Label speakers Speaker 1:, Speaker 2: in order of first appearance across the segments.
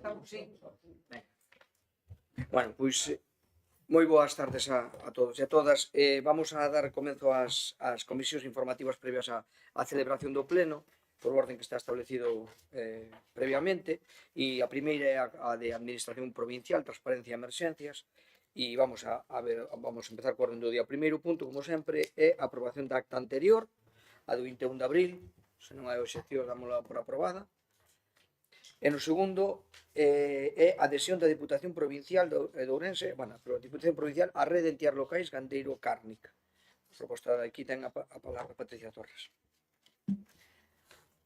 Speaker 1: estamos, sí. Bueno, pois moi boas tardes a todos e a todas. Vamos a dar comenzo ás comisións informativas previas á celebración do pleno, por orden que está establecido previamente, e a primeira é a de Administración Provincial, Transparencia e Emerxencias, e vamos a empezar co orden do día. O primeiro punto, como sempre, é a aprobación da acta anterior, a do 21 de abril. Se non hai obxeccións, dámola por aprobada. E no segundo é a adhesión da Diputación Provincial de Ourense, bueno, a Diputación Provincial á Rede de Entidades Locais Gandeiro-Cárnica. Proposta aquí ten a palabra Patricia Torres.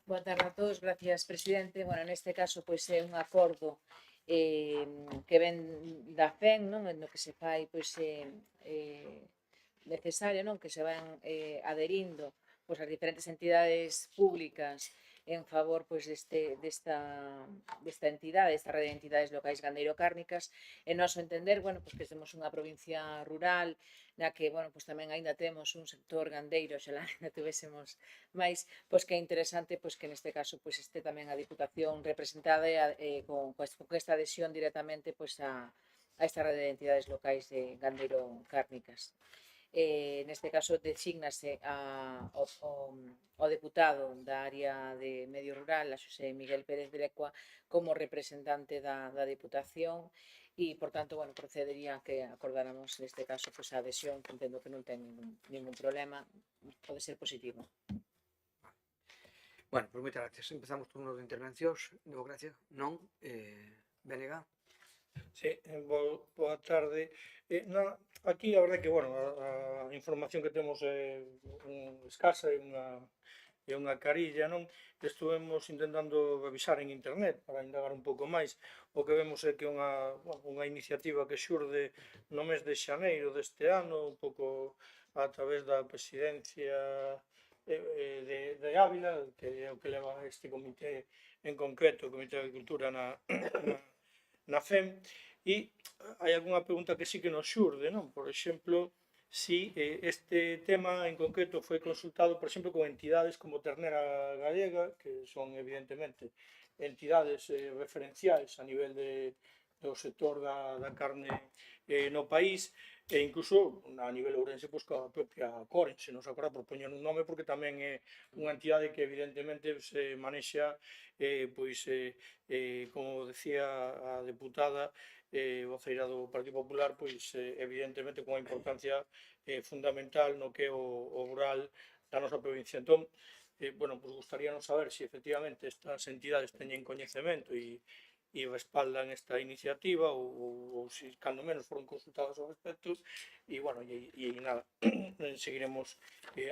Speaker 2: Boa tarde a todos, gracias, presidente. Bueno, neste caso, pois é un acordo que ven da FEN, non? No que se fai, pois, necesario, non? Que se van adherindo pois as diferentes entidades públicas en favor pois desta entidade, desta rede de entidades locais gandeiro-cárnicas. E noso entender, bueno, pois que temos unha provincia rural na que, bueno, pois tamén aínda temos un sector gandeiro, xalá ainda tivésemos máis, pois que é interesante pois que neste caso pois este tamén a Diputación representada con esta adhesión directamente pois a esta rede de entidades locais de gandeiro-cárnicas. Neste caso desígnase ao deputado da área de medio rural, a Xosé Miguel Pérez de Lecua, como representante da Diputación e, por tanto, bueno, procedería a que acordáramos neste caso pois, a adhesión, que entendo que non ten ningún problema, pode ser positivo.
Speaker 1: Bueno, pois moitas gracias. Empezamos turnos de intervencións. Democracia, non. BNG.
Speaker 3: Sí, boa tarde. Aquí a verdade que, bueno, a información que temos é escasa, é unha carilla, non? Estuvemos intentando revisar en internet para indagar un pouco máis. O que vemos é que é unha iniciativa que xurde no mes de xaneiro deste ano, un pouco a través da presidencia de Ávila, que é o que leva este comité en concreto, o Comité de Agricultura na FEM, e hai algunha pregunta que sí que nos xurde, non? Por exemplo, si este tema en concreto foi consultado, por exemplo, con entidades como Ternera Gallega, que son evidentemente entidades referenciais a nivel do sector da carne no país, e incluso a nivel ourense pois, coa propia Coren, se nos acorda por poñer un nome, porque tamén é unha entidade que evidentemente se manexa como decía a deputada voceira do Partido Popular, pois evidentemente con unha importancia fundamental no que é o rural da nosa provincia. Entón, bueno, pois gustaríanos saber se efectivamente estas entidades teñen coñecemento e respaldan esta iniciativa ou se cando menos foron consultadas ao respecto e, bueno, e nada, seguiremos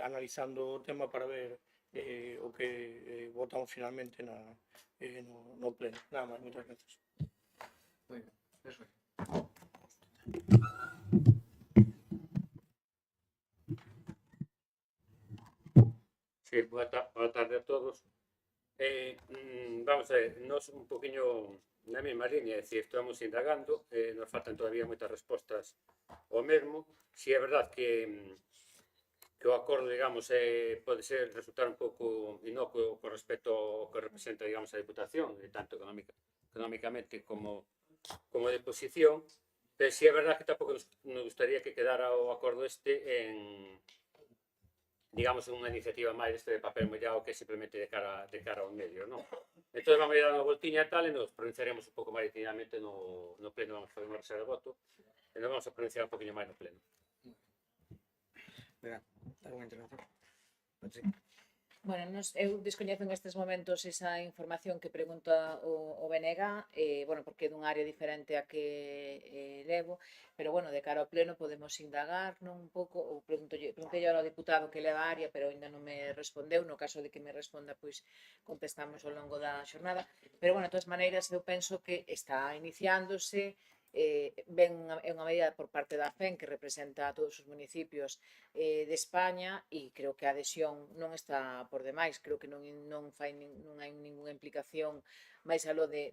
Speaker 3: analizando o tema para ver o que votamos finalmente no pleno. Nada máis, moitas gracias.
Speaker 1: Moi ben, eso é.
Speaker 4: Sí, boa tarde a todos. Vamos a ver, nos un poquinho na mesma línea, é dicir, estamos indagando, nos faltan todavía moitas respostas ao mesmo. Si é verdad que o acordo, digamos, pode ser resultar un pouco inocuo con respecto ao que representa, digamos, a Diputación, tanto económicamente como de posición, pero si é verdad que tampouco nos gustaría que quedara o acordo en digamos, unha iniciativa máis de papel mollado que simplemente de cara ao medio, non? Entón, vamos a dar unha voltiña e tal, e nos pronunciaremos un pouco máis detenidamente no pleno, vamos a fazer unha reserva de voto, e nos vamos a pronunciar un poquinho máis no pleno.
Speaker 1: Venga, alguna intervención? Sí.
Speaker 2: Bueno, eu descoñezo en estes momentos esa información que pregunta o BNG, bueno, porque é dun área diferente a que levo, pero, bueno, de cara ao pleno podemos indagar, non, un pouco, ou preguntei ao deputado que leva a área, pero ainda non me respondeu, no caso de que me responda, pois, contestamos ao longo da xornada, pero, bueno, de todas maneiras, eu penso que está iniciándose, é unha medida por parte da FEN que representa a todos os municipios de España e creo que a adhesión non está por demais, creo que non hai ninguna implicación máis aló de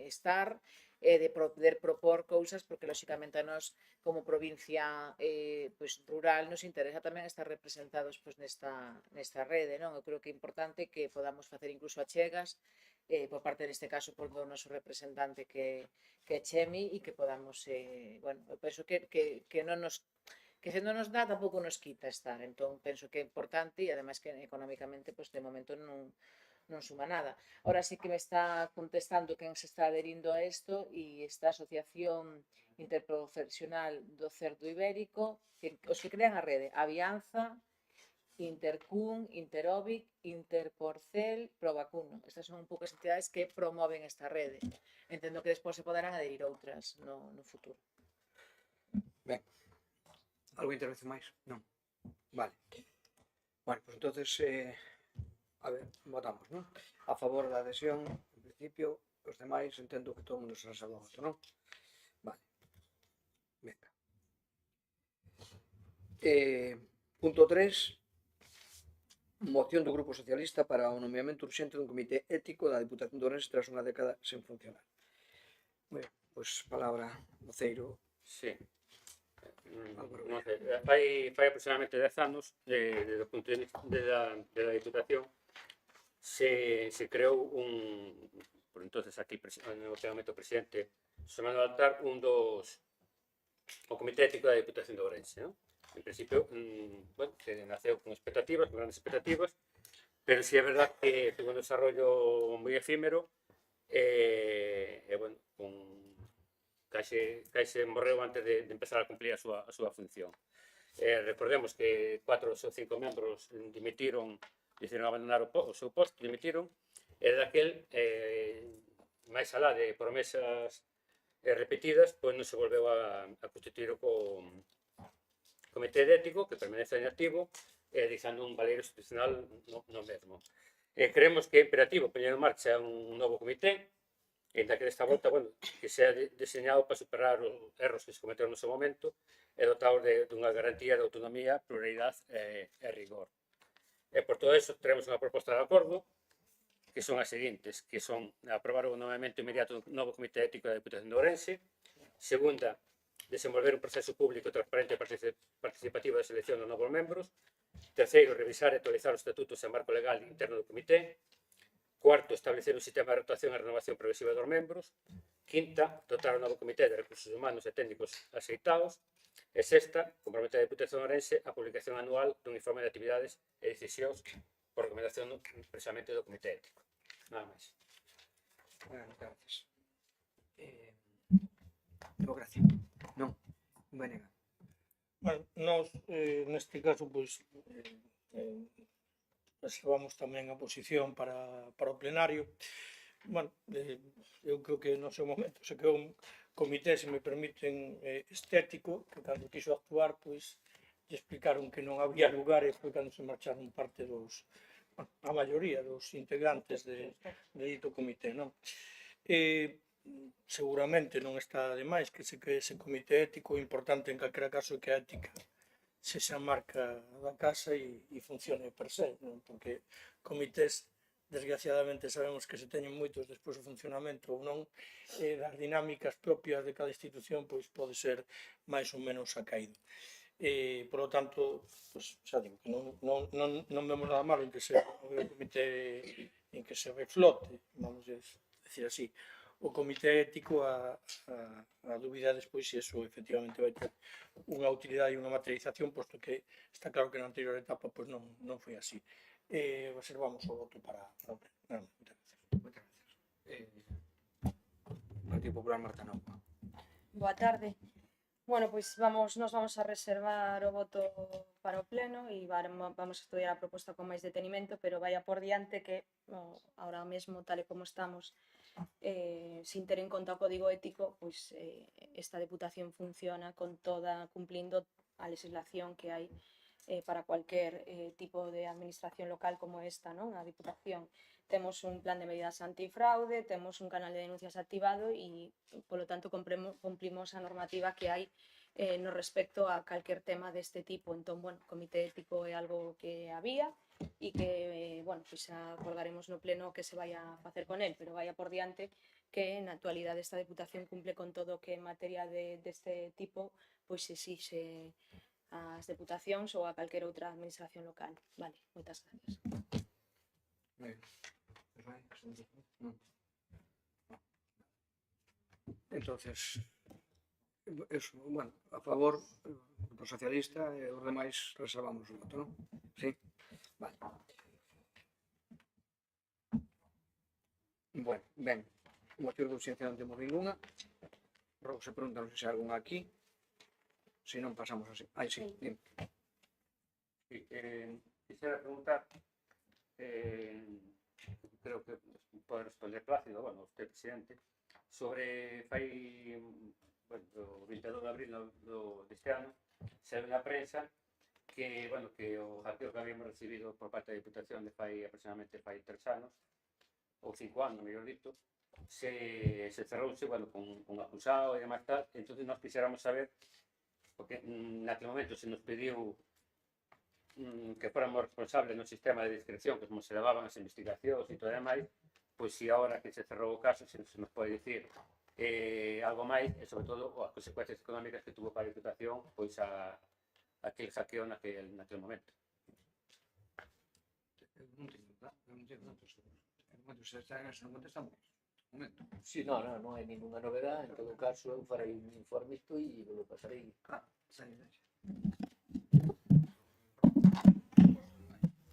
Speaker 2: estar de poder propor cousas, porque lóxicamente a nós como provincia rural nos interesa tamén estar representados nesta rede, non? Eu creo que é importante que podamos facer incluso achegas por parte neste caso por do noso representante que é Chemi e que podamos, bueno, eu penso que non nos que se non nos dá tampouco nos quita estar, entón penso que é importante e ademais que económicamente pois de momento non suma nada. Ahora sí que me está contestando quen se está adherindo a isto e esta Asociación Interprofesional do Cerdo Ibérico, que os que crean a rede, Avianza, Intercun, Interobic, Interporcel, Provacuno. Estas son un pouco as entidades que promoven esta rede. Entendo que despois se poderán adherir outras no futuro.
Speaker 1: Ben. Algo intervención máis? Non. Vale. Bueno, pues entonces, a ver, votamos, non? A favor da adhesión, en principio, os demais entendo que todo o mundo se reserva o voto, non? Vale. Venga. Punto 3. Moción do Grupo Socialista para o nomeamento urxente dun comité ético da Deputación de Ourense tras unha década sen funcionar. Moi ben, pois palabra voceiro.
Speaker 4: Sí.
Speaker 1: Álvaro
Speaker 4: Non sei, fai aproximadamente 10 anos, desde o punto de vista da Diputación, se creou por entonces aquí, no presidente José Manuel Altar, o Comité Ético da Diputación de Ourense, non? En principio, bueno, se naceu con expectativas, con grandes expectativas, pero sí é verdad que tuvo un desarrollo moi efímero e bueno, case morreu antes de empezar a cumplir a súa función. Recordemos que 4 ou 5 membros dimitiron, decidiron abandonar o seu posto, dimitiron, e daquel, máis alá de promesas repetidas, pois non se volveu a constituir o Comité Ético, que permanece inactivo, deixando un valeiro institucional no mesmo. Creemos que é imperativo poñer en marcha un novo comité, e que desta volta, bueno, que sea diseñado para superar os erros que se cometeron no seu momento e dotados dunha garantía de autonomía, pluralidade e rigor. E por todo iso, teremos unha proposta de acordo, que son as seguintes, que son aprobar o nomeamento inmediato do novo Comité Ético da Deputación de Ourense. Segunda, desenvolver un proceso público, transparente e participativo de selección dos novos membros. Terceiro, revisar e actualizar os estatutos e marco legal interno do comité. Cuarto, establecer un sistema de rotación e renovación progresiva dos membros. Quinta, dotar o novo comité de recursos humanos e técnicos aceitados. E sexta, comprometer a Deputación de Ourense a publicación anual dun informe de actividades e decisións por recomendación precisamente do comité ético. Nada máis.
Speaker 1: Gracias. Democracia. Non. Venega.
Speaker 3: Bueno, nós, neste caso, pois, reservamos tamén a posición para o plenario. Bueno, eu creo que no seu momento se creou un comité, se me permiten, estético, que cando quiso actuar, pois, lle explicaron que non había lugar e foi cando se marcharon parte dos, bueno, a maioría dos integrantes de dito comité, non? Seguramente non está de máis que se cree ese comité ético, importante en calquera caso que a ética se xa marca da casa e funcione per se, non? Porque comités, desgraciadamente, sabemos que se teñen moitos despois o funcionamento ou non, das dinámicas propias de cada institución, pois pode ser máis ou menos acaído. Por lo tanto, pues, xa digo, que non vemos nada malo en que se o comité, en que se reflote, vamos a decir así, o comité ético. A dúbida despois se iso efectivamente vai ter unha utilidade e unha materialización, posto que está claro que na anterior etapa pois non foi así. Reservamos o voto para o pleno.
Speaker 1: Moitas gracias. Partido Popular, Marta Nova.
Speaker 5: Boa tarde. Bueno, pois nos vamos a reservar o voto para o pleno e vamos a estudiar a proposta con máis detenimento, pero vaya por diante que ahora mesmo, tal e como estamos, sin ter en conta o código ético, pois esta deputación funciona cumplindo a legislación que hai para cualquier tipo de administración local como esta, non? A Diputación. Temos un plan de medidas antifraude, temos un canal de denuncias activado e, polo tanto, cumplimos a normativa que hai no respecto a calquer tema deste tipo. Entón, bueno, o comité ético é algo que había e que, bueno, pois acordaremos no pleno que se vai a facer con el, pero vaya por diante que na actualidade esta Deputación cumple con todo o que en materia deste tipo pois exixe ás deputacións ou a calquera outra administración local. Vale, moitas gracias.
Speaker 1: Moi ben. Entonces, eso, bueno, a favor, o socialista e os demais reservamos o voto, non? Sí? Vale. Bueno, ben, moción de ausencia non temos ninguna. Logo se preguntan se hai algunha aquí. Se non, pasamos así. Ai, sí, dime.
Speaker 4: Sí, quisiera preguntar, creo que pode responder Plácido, bueno, usted presidente, sobre bueno, o 22 de abril deste ano, saiu na prensa que, bueno, que o hackeo que habíamos recibido por parte da Diputación de aproximadamente 3 anos, ou 5 anos, mellor dito, se cerrouse, bueno, con acusado e demás tal, entonces nós quixéramos saber, porque naquele momento se nos pediu que fóramos responsables no sistema de discreción, que como se levaban as investigacións e todo e demais, pois se agora que se cerrou o caso, se nos pode dicir algo máis, e sobre todo as consecuencias económicas que tuvo para a Diputación pois aquel hackeo naquele momento.
Speaker 6: Sí, non hai ninguna novedade, en todo caso eu farei un informe isto e vos pasarei.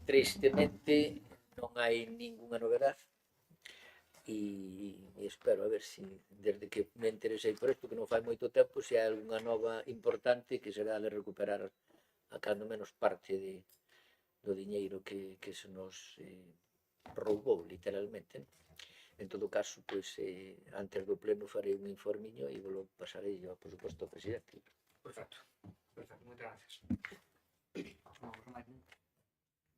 Speaker 6: Tristemente non hai ningunha novedade e espero a ver se desde que me interesei por isto, que non fai moito tempo, se hai algunha nova importante que será de recuperar a cando menos parte do diñeiro que se nos roubou literalmente. En todo caso, pois, antes do pleno farei un informiño e vos pasarei, por suposto, ao presidente.
Speaker 1: Perfecto, perfecto, moitas gracias.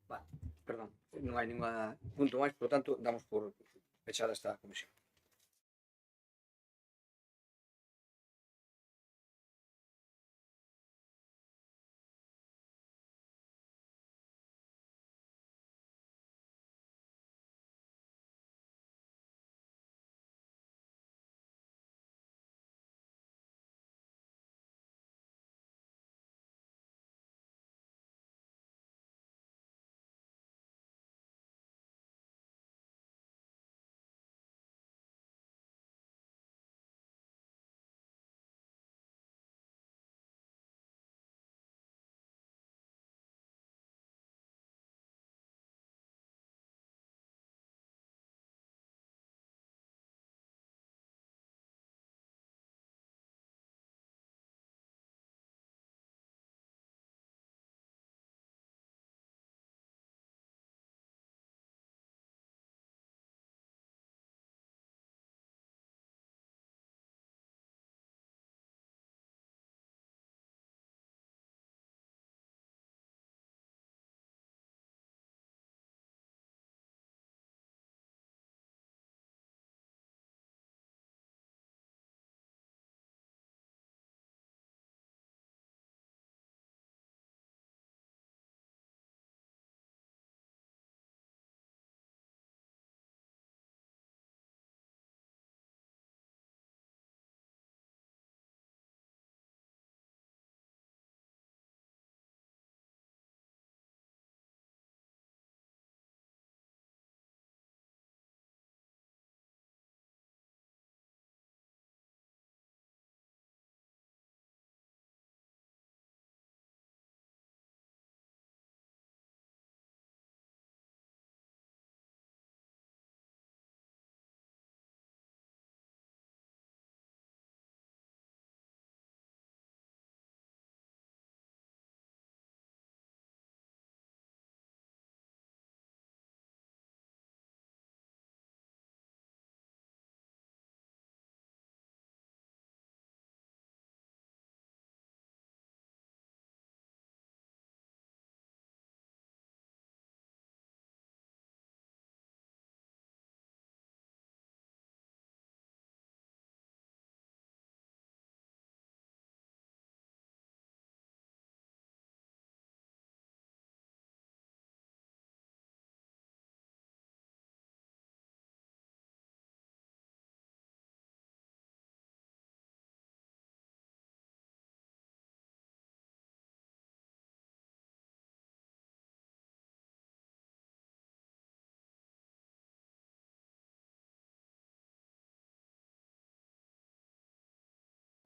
Speaker 1: Vale, perdón, non hai ningún punto máis, por lo tanto, damos por fechada esta comisión.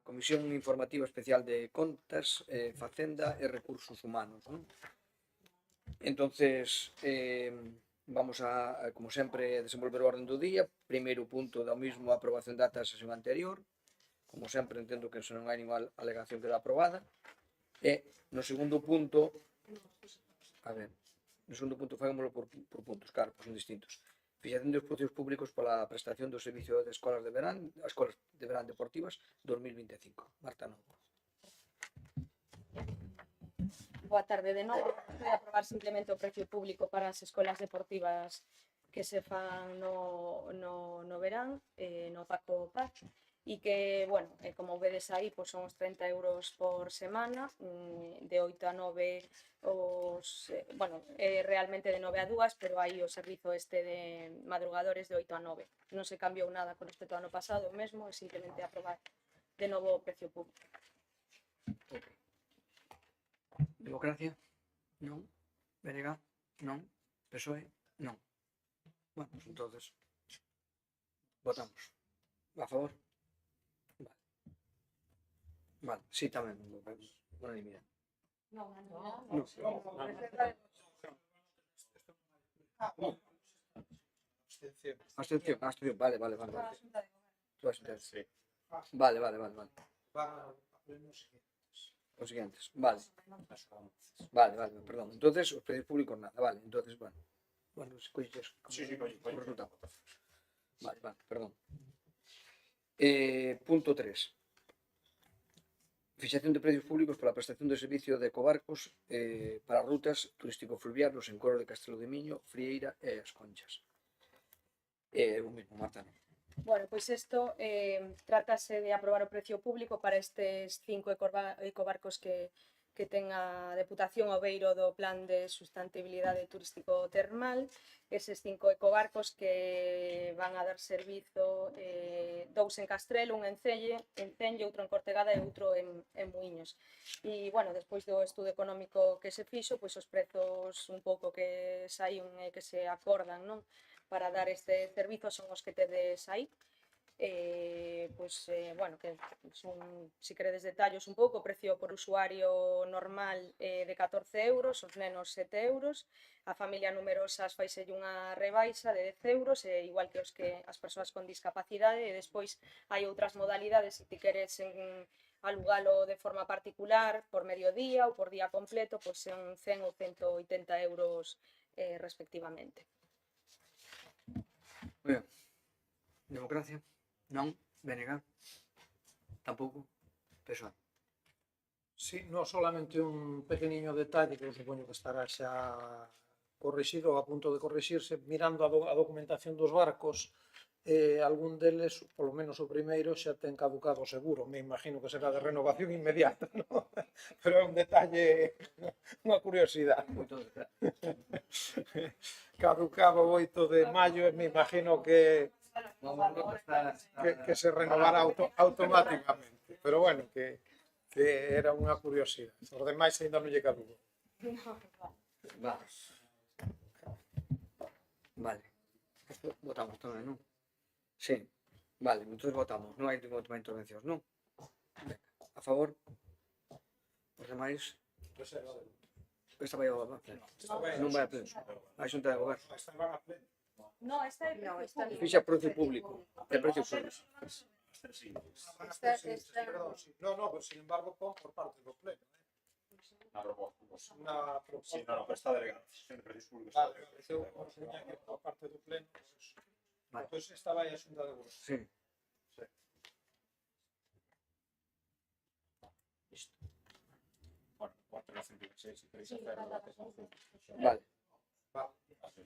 Speaker 1: Comisión Informativa Especial de Contas, Facenda e Recursos Humanos, non? Entonces, vamos a, como sempre, desenvolver o orden do día. Primeiro punto do mismo, a aprobación da ata da sesión anterior. Como sempre, entendo que se non hai ninguna alegación queda aprobada. E no segundo punto, a ver, no segundo punto fagámoslo por puntos, claro, pois son distintos. Fixación dos precios públicos pola prestación do servicio de escolas de verán, as escolas de verán deportivas 2025. Marta Novo.
Speaker 5: Boa tarde de novo. Voy a aprobar simplemente o precio público para as escolas deportivas que se fan no verán, no Paco Paz, e que, bueno, como vedes aí, pois son os 30 euros por semana, de 8 a 9 os, bueno, realmente de 9 a 2, pero hai o servizo este de madrugadores de 8 a 9. Non se cambiou nada con respecto ao ano pasado mesmo, é simplemente aprobar de novo o precio público.
Speaker 1: Democracia? Non. BNG? Non. PSOE? Non. Bueno, pues entonces votamos. A favor? Vale. Vale, sí, tamén. Unanimidade.
Speaker 5: No.
Speaker 1: Abstención. Abstención. Vale. Tú abstención. Sí. Vale. Os siguientes. Vale, perdón. Entonces, os precios públicos nada. Vale, entonces, bueno, se colles como resultado. Vale, perdón. Punto 3. Fixación de precios públicos pola prestación de servicio de ecobarcos para rutas turístico-fluviales en Coro de Castelo de Miño, Frieira e As Conchas. O mismo, Marta.
Speaker 5: Bueno, pois isto trátase de aprobar o precio público para estes 5 ecobarcos que ten a Deputación ao beiro do Plan de Sustentabilidade Turístico Termal. Eses 5 ecobarcos que van a dar servizo, 2 en Castrelo, un en Celle, outro en Cortegada e outro en Muiños. E, bueno, despois do estudo económico que se fixo, pois os prezos un pouco que saíon e que se acordan, non?, para dar este servizo son os que tedes aí. Bueno, que son, se queredes detallos un pouco, o precio por usuario normal de 14 euros, os nenos 7 euros, a familia numerosas faiselle unha rebaixa de 10 euros, igual que as persoas con discapacidade, e despois hai outras modalidades, se ti queres alugalo de forma particular, por mediodía ou por día completo, pois son 100 ou 180 euros respectivamente.
Speaker 1: Bien. Democracia? Non. BNG? Tampouco. PSOE?
Speaker 7: Sí, no, solamente un pequeniño detalle que eu supoño que estará xa corrixido ou a punto de corrixirse. Mirando a documentación dos barcos, algún deles, polo menos o primeiro, xa ten caducado o seguro. Me imagino que será de renovación inmediata, ¿no? Pero é un detalle, unha curiosidade. Caducaba o 8 de maio e me imagino que se renovará automáticamente. Pero bueno, que era unha curiosidade. Os demais ainda non lle caduco.
Speaker 1: Vale. Votamos tamén, non? Sí. Vale, entón votamos. Non hai ninguna última intervención, non? A favor? Os demais? Esta vai ao pleno. Non vai a pleno. A xunta de goberno.
Speaker 5: No, esta é
Speaker 1: Fixa precio público. É precio público.
Speaker 7: No, pero sin embargo pon por parte do pleno.
Speaker 8: Na proposta.
Speaker 7: Na proposta.
Speaker 8: Sí, no, pero está delegado. Sesión de precios públicos.
Speaker 7: Vale, eu consiña que por parte do pleno.
Speaker 1: Vale.
Speaker 7: Pois esta vai a xunta de goberno.
Speaker 1: Sí.
Speaker 8: Bueno, 4.126, si queréis hacer debate conjunto.
Speaker 1: Vale.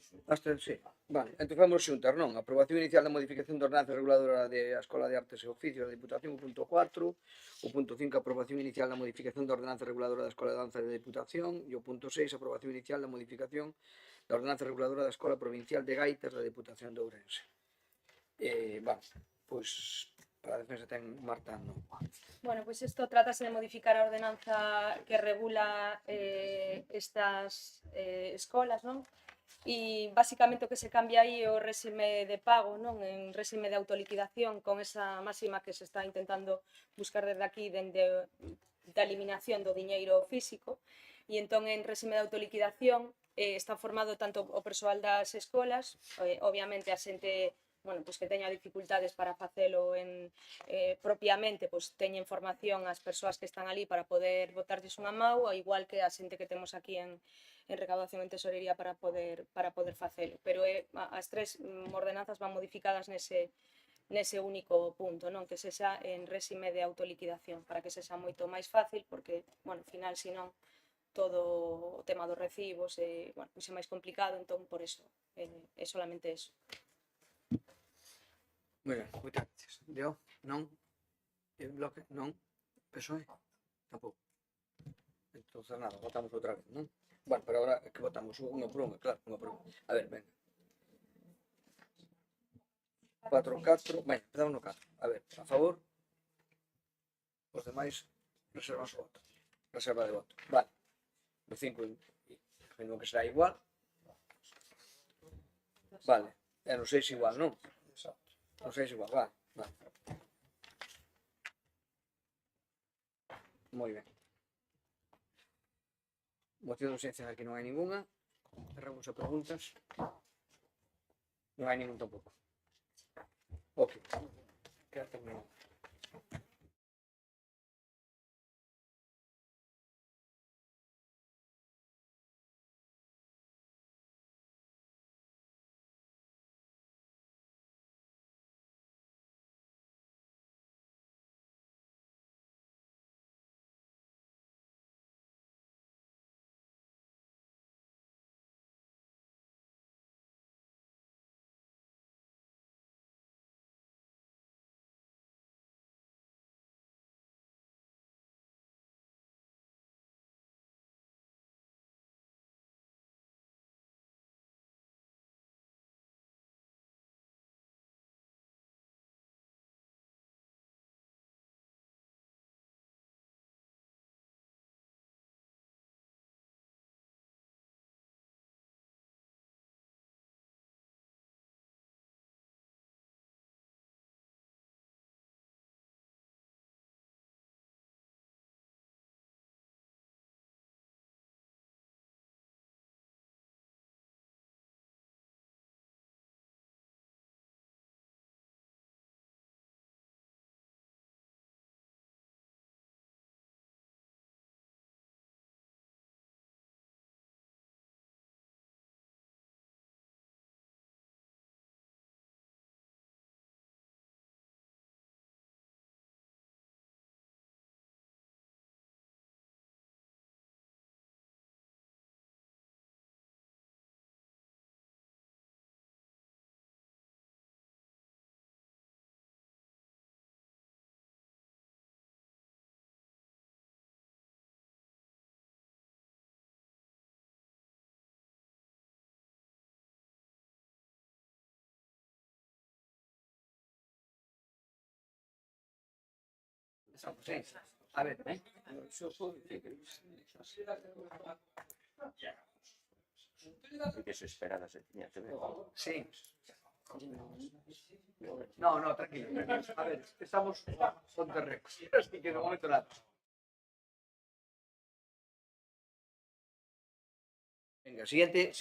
Speaker 1: Sí. Vale, entón vamos xuntar, non? Aprobación inicial da modificación da ordenanza reguladora da Escola de Artes e Oficios da Diputación, o punto 4, o punto 5, aprobación inicial da modificación da ordenanza reguladora da Escola de Danza da Diputación, e o punto 6, aprobación inicial da modificación da ordenanza reguladora da Escola Provincial de Gaitas da Diputación de Ourense. Vale, pois para a defensa ten Marta, non?
Speaker 5: Bueno, pois isto trátase de modificar a ordenanza que regula estas escolas, non? E basicamente o que se cambia aí é o réxime de pago, non? En réxime de autoliquidación, con esa máxima que se está intentando buscar desde aquí, dende da eliminación do diñeiro físico, e entón en réxime de autoliquidación está formado tanto o persoal das escolas, obviamente a xente bueno, pues que teña dificultades para facelo propiamente, pues teñen formación as persoas que están ali para poder botarlles unha mau, ao igual que a xente que temos aquí en recaudación en tesorería para poder facelo. Pero as tres ordenanzas van modificadas nese único punto, non? Que sexa en réxime de autoliquidación, para que sexa moito máis fácil, porque, bueno, ao final, senón, todo o tema dos recibos bueno, pois é máis complicado, entón, por eso, é solamente eso.
Speaker 1: Moi ben, moitas gracias. Deo? Non? En bloque? Non? PSOE? Tampouco. Entonces nada, votamos outra vez, non? Bueno, pero agora que votamos unha por unha, claro, unha por unha. A ver, venga. 4, empezamos no 4. A ver, a favor. Os demais reservan o voto. Reserva de voto. Vale. No 5, imagino que será igual. Vale. E no 6 igual, non? No 6 igual, vale. Moi ben. Moción de ausencia aquí non hai ninguna. Cerramos a preguntas. Non hai ningún tampouco. Ok. Queda terminado. Sí. A ver,
Speaker 8: Que se esperada se tiña que ver.
Speaker 1: sí. No, tranquilo. A ver, estamos con terrenos. Así que de momento nada. Venga, siguiente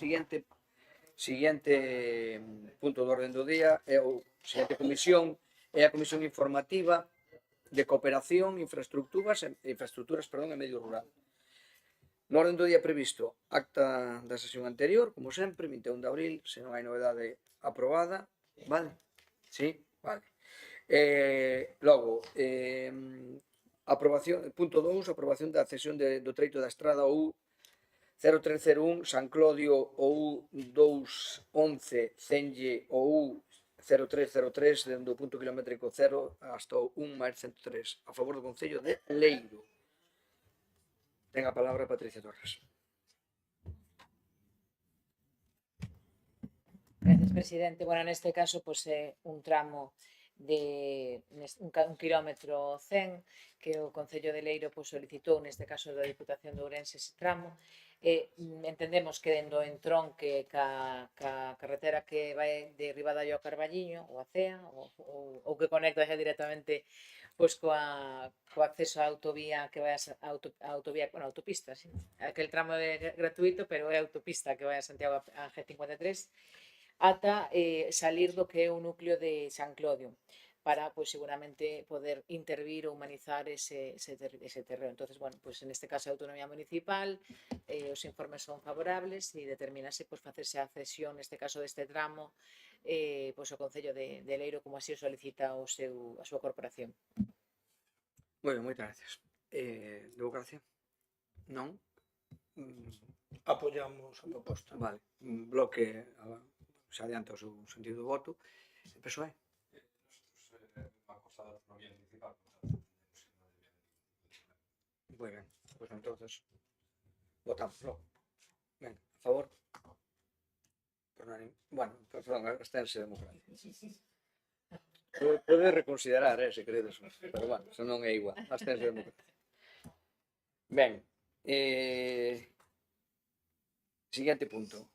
Speaker 1: punto do orden do día é o siguiente comisión, é a comisión informativa de cooperación, infraestructuras en medio rural. No orden do día previsto acta da sesión anterior, como sempre, 21 de abril, se non hai novedade aprobada, vale? Sí, vale. Logo, aprobación, punto 2, aprobación da cesión do treito da estrada OU 0301 San Clodio OU 211 Cenlle OU 0303 dende o punto kilométrico 0 hasta o 1 máis 103 a favor do Concello de Leiro. Ten a palabra Patricia Torres.
Speaker 2: Gracias, presidente. Bueno, neste caso, pois é un tramo de un kilómetro 100 que o Concello de Leiro pois, solicitou, neste caso da Diputación de Ourense, ese tramo. Entendemos que dentro entronque ca carretera que vai de Ribadavia ao Carballiño, ou a CEA, ou que conecta xa directamente pois co acceso á autovía que vai autopista, sí. Aquel tramo é gratuito, pero é autopista que vai a Santiago a G53, ata salir do que é o núcleo de San Clodio, para, pues, seguramente poder intervir ou humanizar ese terreno. Entonces, bueno, pues en este caso a autonomía municipal, os informes son favorables e determinase, pues, facerse a cesión, neste caso deste tramo, pues, o Concello de Leiro, como así o solicita a súa corporación.
Speaker 1: Moi ben, moitas gracias. Democracia? Non?
Speaker 3: Apoyamos a proposta.
Speaker 1: Vale. Bloque se adianta o seu sentido do voto. PSOE? Moi ben, pois entonces votamos, non? Ben, a favor? Bueno, perdón, abstense democrática. Pode reconsiderar, se queredes, pero bueno, se non é igual, abstense democrática. Ben, siguiente punto.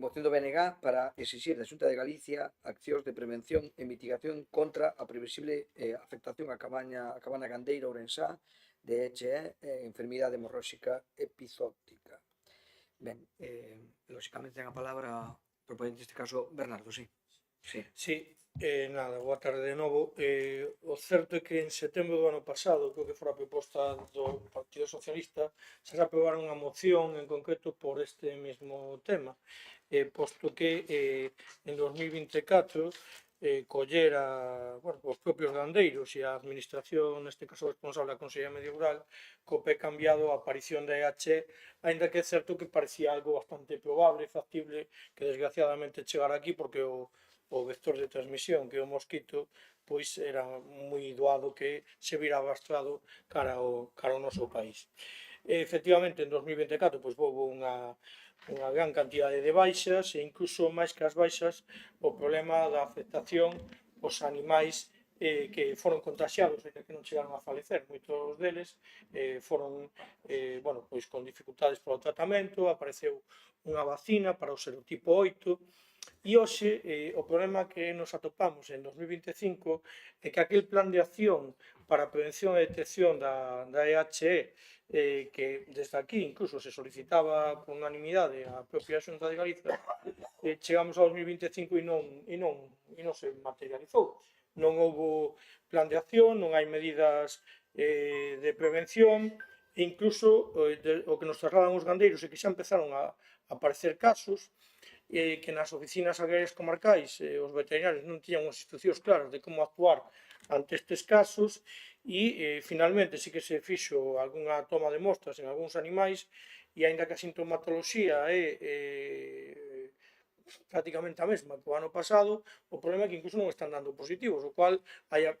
Speaker 1: Moción do BNG para exixir da Xunta de Galicia accións de prevención e mitigación contra a previsible afectación á cabana gandeira ourensá de EHE, enfermidade hemorróxica epizótica. Ben, lóxicamente ten a palabra proponente neste caso Bernardo, sí.
Speaker 3: Sí, nada, boa tarde de novo. O certo é que en setembro do ano pasado, creo que fora a proposta do Partido Socialista, se aprobaron unha moción en concreto por este mesmo tema, posto que en 2024 collera, bueno, os propios gandeiros e a administración, neste caso responsable da Consellería Medio Rural, co pé cambiado a aparición da EHE, aínda que é certo que parecía algo bastante probable, factible, que desgraciadamente chegara aquí, porque o vector de transmisión, que é o mosquito, pois era moi doado que se vira arrastrado cara ao noso país. Efectivamente, en 2024 pois houve unha gran cantidade de baixas e incluso máis que as baixas o problema da afectación aos animais que foron contaxiados e que non chegaron a falecer. Moitos deles foron bueno, pois con dificultades para o tratamento, apareceu unha vacina para o serotipo 8. E hoxe o problema que nos atopamos en 2025 é que aquel plan de acción para a prevención e detección da EHE, que desde aquí incluso se solicitaba por unanimidade a propia Xunta de Galicia, chegamos ao 2025 e non se materializou. Non houve plan de acción, non hai medidas de prevención, e incluso o que nos trasladan os gandeiros é que xa empezaron a aparecer casos que nas oficinas agrarias comarcais os veterinarios non tiñan unhas instruccións claras de como actuar ante estes casos e finalmente sí que se fixo algunha toma de mostras en algúns animais e aínda que a sintomatoloxía é prácticamente a mesma que o ano pasado, o problema é que incluso non están dando positivos, o cual hai a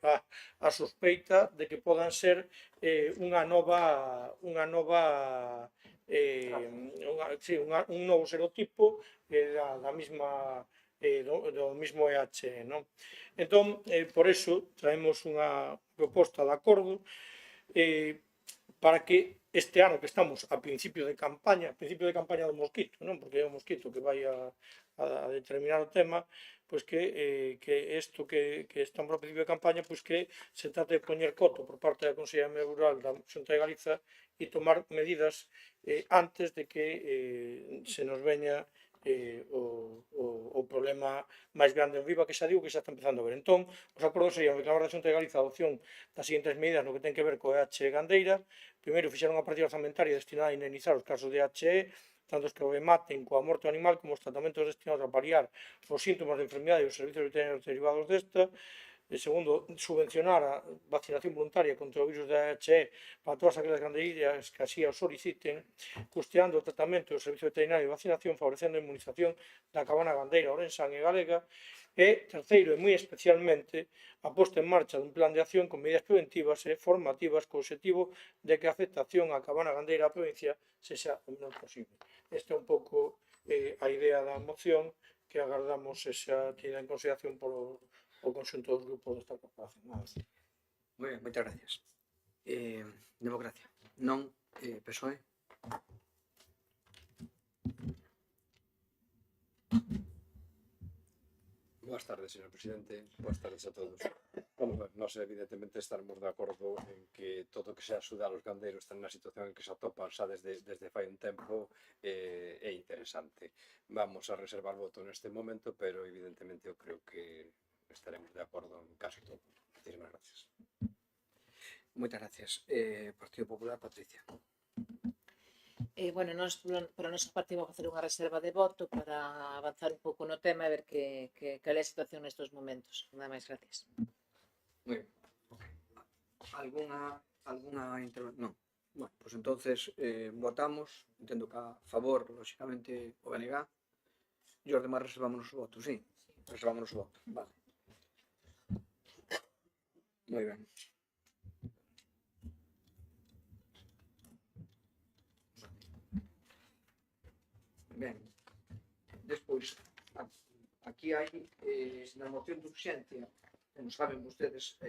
Speaker 3: sospeita de que podan ser un novo serotipo da mesma do mismo EHE, non? Entón, por eso traemos unha proposta de acordo para que este ano que estamos a principio de campaña do mosquito, non? Porque é o mosquito que vai a determinar o tema, pois que isto que estamos a principio de campaña, pois que se trata de poñer coto por parte da Consellería Medio Rural da Xunta de Galiza e tomar medidas antes de que se nos veña o problema máis grande en riba, que xa digo que xa está empezando a ver. Entón, os acordos serían reclamar da Xunta de Galiza a adopción das seguintes medidas no que ten que ver co EHE gandeira. Primeiro, fixeron unha partida orzamentaria destinada a indemnizar os casos de EHE, tanto os que rematen coa morte do animal como os tratamentos destinados a paliar os síntomas de enfermidade e os servicios veterinarios derivados desta. Segundo, subvencionar a vacinación voluntaria contra o virus da EHE para todas aquelas gandeiras que así o soliciten, custeando o tratamento do servicio veterinario de vacinación, favorecendo a inmunización da cabana gandeira ourensán e galega. E, terceiro, e moi especialmente, a posta en marcha dun plan de acción con medidas preventivas e formativas co objetivo de que a afectación á cabana gandeira da provincia sexa o menor posible. Esta é un pouco a idea da moción que agardamos sexa tida en consideración polo o conxunto dos grupos desta corporación.
Speaker 1: Moi ben, moitas gracias. Democracia. Non, PSOE.
Speaker 9: Boas tardes, señor presidente. Boas tardes a todos. Vamos ver, nós evidentemente estarmos de acordo en que todo o que sea axudar aos gandeiros están na situación en que se atopan xa desde fai un tempo é interesante. Vamos a reservar voto neste momento, pero evidentemente eu creo que estaremos de acordo en casi todo. Muchísimas gracias.
Speaker 1: Moitas gracias. Partido Popular, Patricia.
Speaker 2: Bueno, nós, para o noso partido, vamos facer unha reserva de voto para avanzar un pouco no tema e ver cal é a situación nestes momentos. Nada máis, gracias.
Speaker 1: Moi ben. Alguna intervención? Non. Bueno, pues entonces votamos. Entendo que a favor, lógicamente, o BNG. E os demais reservámonos o voto, sí. Reservámonos o voto, vale. Moi ben. Ben, despois, aquí hai na moción de urxencia, como saben vostedes,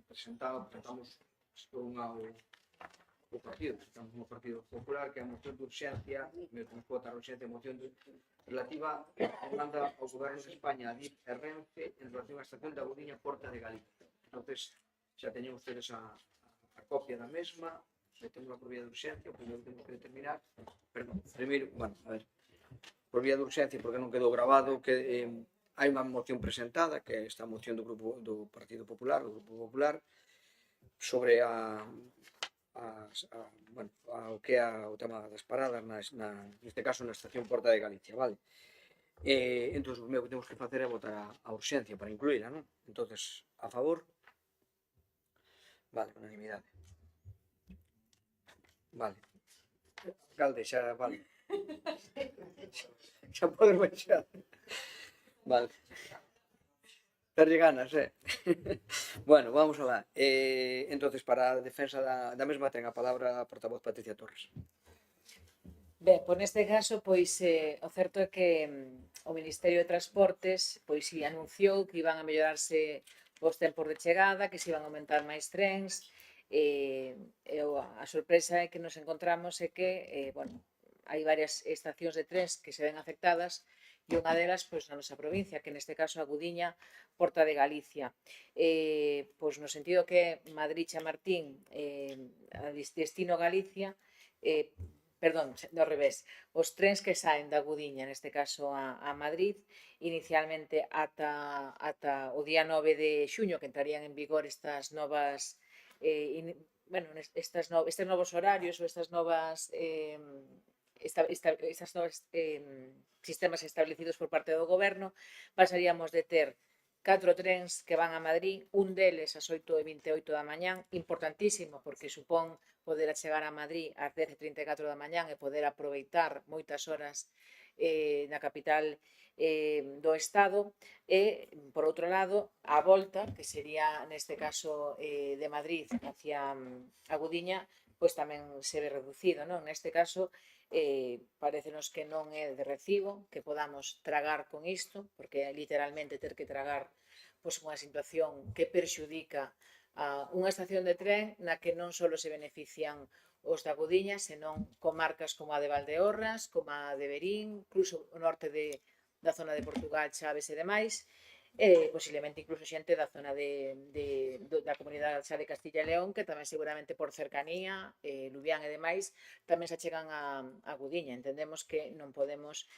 Speaker 1: presentamos por unha o partido, estamos no Partido Popular, que é a moción de urxencia, mesmo que votar a urxencia, moción relativa a demanda ao Goberno de España, a DIF e Renfe, en relación á estación de Agudiña Porta de Galicia. Entonces, xa teñen ustedes a copia da mesma, metemos por vía de urxencia, o primeiro que temos que determinar, primeiro, bueno, a ver, por vía de urxencia, porque non quedou grabado, que hai unha moción presentada, que é esta moción do Grupo do Partido Popular, do Grupo Popular, sobre o que é o tema das paradas, neste caso na estación Porta de Galicia, vale? Entón, o primeiro que temos que facer é votar a urxencia para incluíla, non? Entonces, a favor? Vale, unanimidade. Vale. Alcalde, xa, vale. Xa podes baixar. Vale. Darlle ganas, Bueno, vamos alá. Entonces, para a defensa da mesma ten a palabra a portavoz Patricia Torres.
Speaker 2: Ben, pois neste caso, pois o certo é que o Ministerio de Transportes pois si anunciou que iban a mellorarse os tempos de chegada, que se iban a aumentar máis trens, a sorpresa é que nos encontramos é que, bueno, hai varias estacións de trens que se ven afectadas e unha delas, pois, na nosa provincia, que neste caso a Agudiña, Porta de Galicia. Pois no sentido que Madrid-Chamartín, destino Galicia, perdón, do revés, os trens que saen da Agudiña, neste caso a Madrid, inicialmente ata o día 9 de xuño, que entrarían en vigor estas novas, estes novos horarios ou estas novas sistemas establecidos por parte do goberno, pasaríamos de ter 4 trens que van a Madrid, un deles ás 8:28 da mañán, importantísimo porque supón poder chegar a Madrid ás 10:34 da mañán e poder aproveitar moitas horas na capital do Estado, e, por outro lado, a volta, que sería, neste caso, de Madrid hacia Agudiña, pois tamén se ve reducido, non? Neste caso, parécenos que non é de recibo que podamos tragar con isto, porque literalmente ter que tragar pois unha situación que perxudica a unha estación de tren na que non só se benefician os da Agudiña, senón comarcas como a de Valdeorras, como a de Verín, incluso o norte da zona de Portugal, Chaves e demais, posiblemente incluso xente da zona da comunidade xa de Castilla e León, que tamén seguramente por cercanía, Lubián e demais, tamén se achegan a Agudiña. Entendemos que non podemos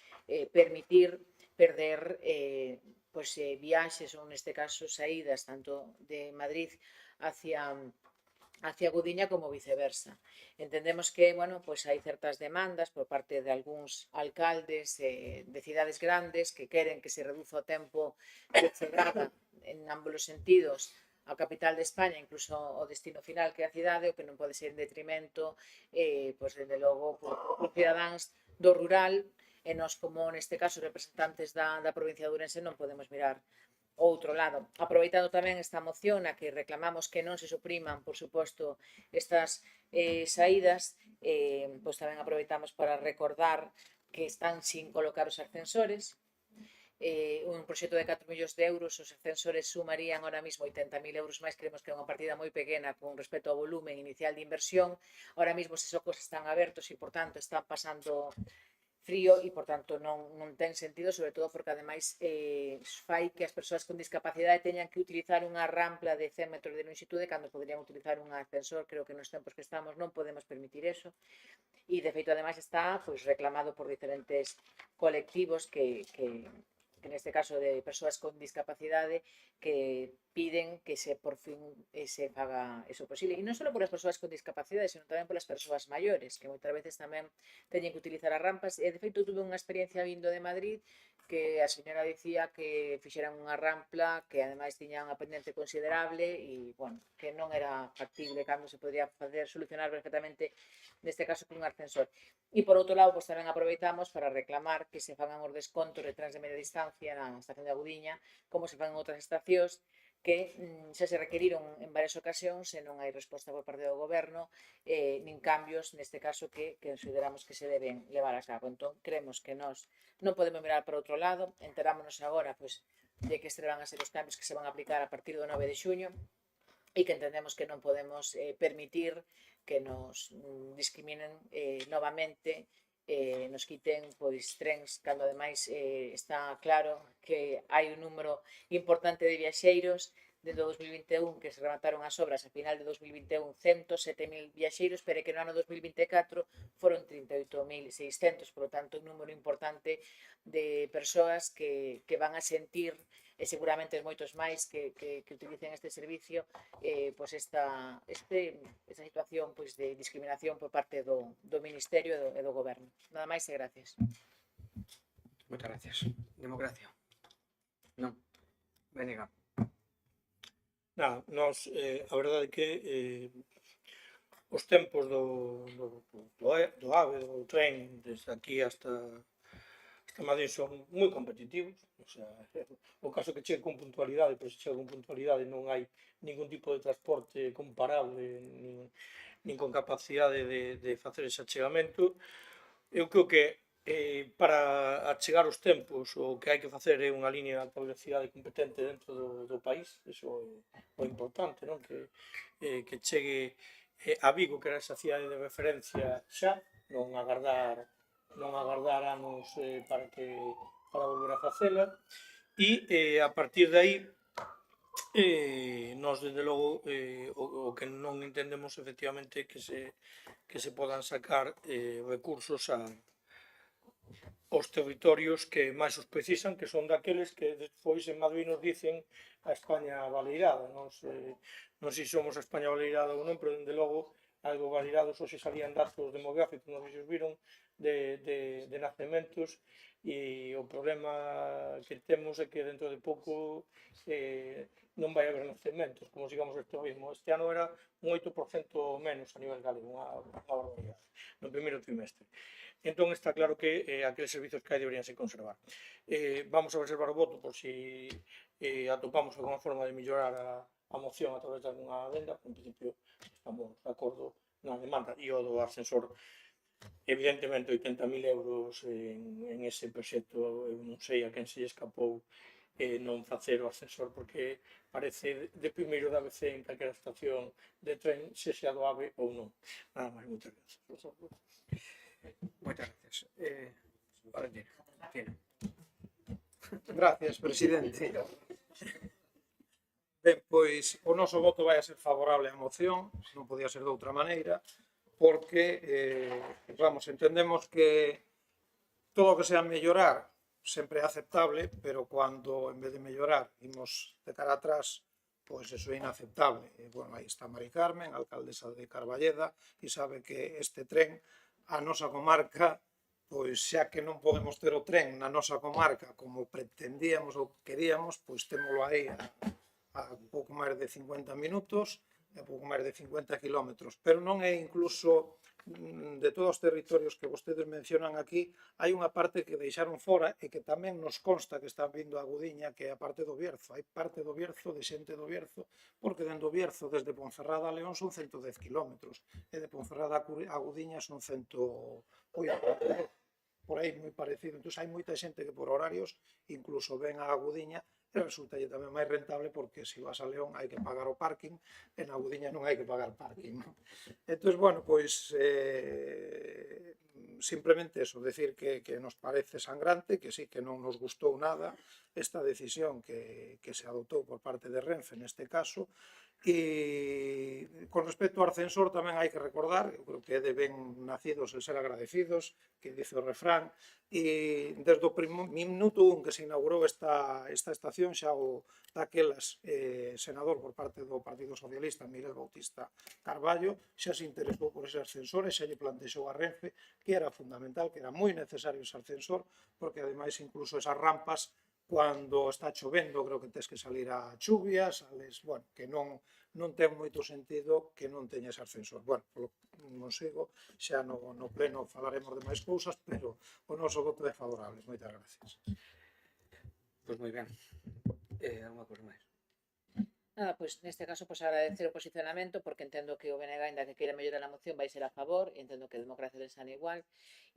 Speaker 2: permitir perder viaxes ou neste caso saídas tanto de Madrid hacia Agudiña como viceversa. Entendemos que, bueno, pois hai certas demandas por parte de algúns alcaldes de cidades grandes que queren que se reduza o tempo de chegada en ambos os sentidos a capital de España, incluso o destino final que é a cidade, o que non pode ser en detrimento, pois, dende logo, por cidadáns do rural, e nós, como neste caso representantes da provincia de Ourense, non podemos mirar o outro lado. Aproveitando tamén esta moción na que reclamamos que non se supriman, por suposto, estas saídas, pois tamén aproveitamos para recordar que están sin colocar os ascensores, un proxecto de 4 millóns de euros, os ascensores sumarían ahora mismo 80.000 euros máis, creemos que é unha partida moi pequena con respecto ao volumen inicial de inversión. Ahora mismo esos ocos están abertos e, por tanto, están pasando frío e, por tanto, non ten sentido, sobre todo porque, ademais, fai que as persoas con discapacidade teñan que utilizar unha rampla de 100 metros de longitude cando poderían utilizar un ascensor. Creo que nos tempos que estamos non podemos permitir eso. E, de feito, ademais, está reclamado por diferentes colectivos que neste caso de persoas con discapacidade, que piden que por fin se faga eso posible. E non só polas persoas con discapacidade, senón tamén polas persoas maiores, que moitas veces tamén teñen que utilizar as rampas. E, de feito, tuve unha experiencia vindo de Madrid que a señora dicía que fixeran unha rampla que ademais tiña unha pendente considerable e, bueno, que non era factible cando se podría solucionar perfectamente neste caso cun ascensor. E, por outro lado, tamén aproveitamos para reclamar que se fagan os descontos de trens de media distancia na estación de Agudiña, como se fan en outras estacións, que xa se requeriron en varias ocasións e non hai resposta por parte do goberno, nin cambios, neste caso, que consideramos que se deben levar a cabo. Entón, creemos que nós non podemos mirar para outro lado, enterámonos agora de que estes van a ser os cambios que se van a aplicar a partir do 9 de xuño, e que entendemos que non podemos permitir que nos discriminen novamente, nos quiten trens, cando ademais está claro que hai un número importante de viaxeiros. Desde o 2021, que se remataron as obras a final de 2021, 107.000 viaxeiros, pero que no ano 2024 foron 38.600, por lo tanto, un número importante de persoas que van a sentir, e seguramente moitos máis que utilicen este servicio, esta situación de discriminación por parte do Ministerio e do Goberno. Nada máis e gracias.
Speaker 1: Moitas gracias. Democracia. Non. Venga.
Speaker 3: Nada, nós, a verdade é que os tempos do AVE, do tren, desde aquí hasta Madrid son moi competitivos. O sea, o caso que chegue con puntualidade, pero se chega con puntualidade non hai ningún tipo de transporte comparable, nin con capacidade de facer ese achegamento. Eu creo que para achegar os tempos o que hai que facer é unha línea de alta velocidade competente dentro do país. Iso é o importante, non? Que chegue a Vigo, que era esa cidade de referencia xa, non agardar anos para volver a facela. E a partir de aí nós, desde logo, o que non entendemos efectivamente que se podan sacar recursos aos territorios que máis os precisan, que son daqueles que despois en Madrid nos dicen a España baleirada. Non sei se somos a España baleirada ou non, pero dende logo algo baleirados. Hoxe salían datos demográficos, non sei se os viron, de nacementos, e o problema que temos é que dentro de pouco non vai haber nacementos, como sigamos este ritmo. Este ano era un 8% menos a nivel galego, unha barbaridade, no primeiro trimestre. Entón está claro que aqueles servizos que hai deberían se conservar. Vamos a reservar o voto por si atopamos alguna forma de mellorar a moción a través de alguna adenda. En principio estamos de acordo na demanda, e o do ascensor, evidentemente 80.000 euros en ese proxecto. Eu non sei a quen se lle escapou non facer o ascensor, porque parece de primeiro da ABC en calquera estación de tren, se xa do AVE ou non. Nada máis, moitas gracias.
Speaker 1: Moitas gracias. Valentina.
Speaker 7: Gracias, presidente. Ben, pois o noso voto vai a ser favorable á moción, non podía ser de outra maneira, porque entendemos que todo o que sea mellorar sempre é aceptable, pero cando en vez de mellorar imos de cara atrás, pois eso é inaceptable. Bueno, aí está Mari Carmen, alcaldesa de Carballeda, e sabe que este tren, a nosa comarca, pois xa que non podemos ter o tren na nosa comarca como pretendíamos ou queríamos, pois témolo aí a pouco máis de 50 minutos, a pouco máis de 50 kilómetros, pero non é incluso de todos os territorios que vostedes mencionan aquí, hai unha parte que deixaron fora e que tamén nos consta que están vindo a Agudiña, que é a parte do Bierzo. Hai parte do Bierzo, de xente do Bierzo, porque dentro do Bierzo, desde Ponferrada a León, son 110 kilómetros, e de Ponferrada a Agudiña son 108. por aí moi parecido. Entón, hai moita xente que por horarios incluso ven a Agudiña e resulta tamén máis rentable porque se vas a León hai que pagar o parking e na Agudiña non hai que pagar parking. Entón, bueno, pois simplemente eso, decir que nos parece sangrante, que sí, que non nos gustou nada esta decisión que se adoptou por parte de Renfe neste caso. E con respecto ao ascensor tamén hai que recordar, eu creo que é de ben nacidos el ser agradecidos, que dice o refrán, e desde o minuto 1 que se inaugurou esta estación xa o daquelas senador por parte do Partido Socialista, Miguel Bautista Carballo, xa se interesou por ese ascensor e xa lle plantexou a Renfe que era fundamental, que era moi necesario ese ascensor, porque ademais incluso esas rampas cando está chovendo, creo que tes que salir a chuvia, sales, bueno, que non ten moito sentido que non teña ese ascensor. Bueno, non sigo, xa no pleno falaremos de máis cousas, pero o noso voto é favorable. Moitas gracias.
Speaker 1: Pois moi ben. Alguma cousa máis?
Speaker 2: Nada, pois neste caso pois agradecer o posicionamento porque entendo que o BNG, ainda que queira mellorar a moción, vai ser a favor, e entendo que a democracia les sana igual,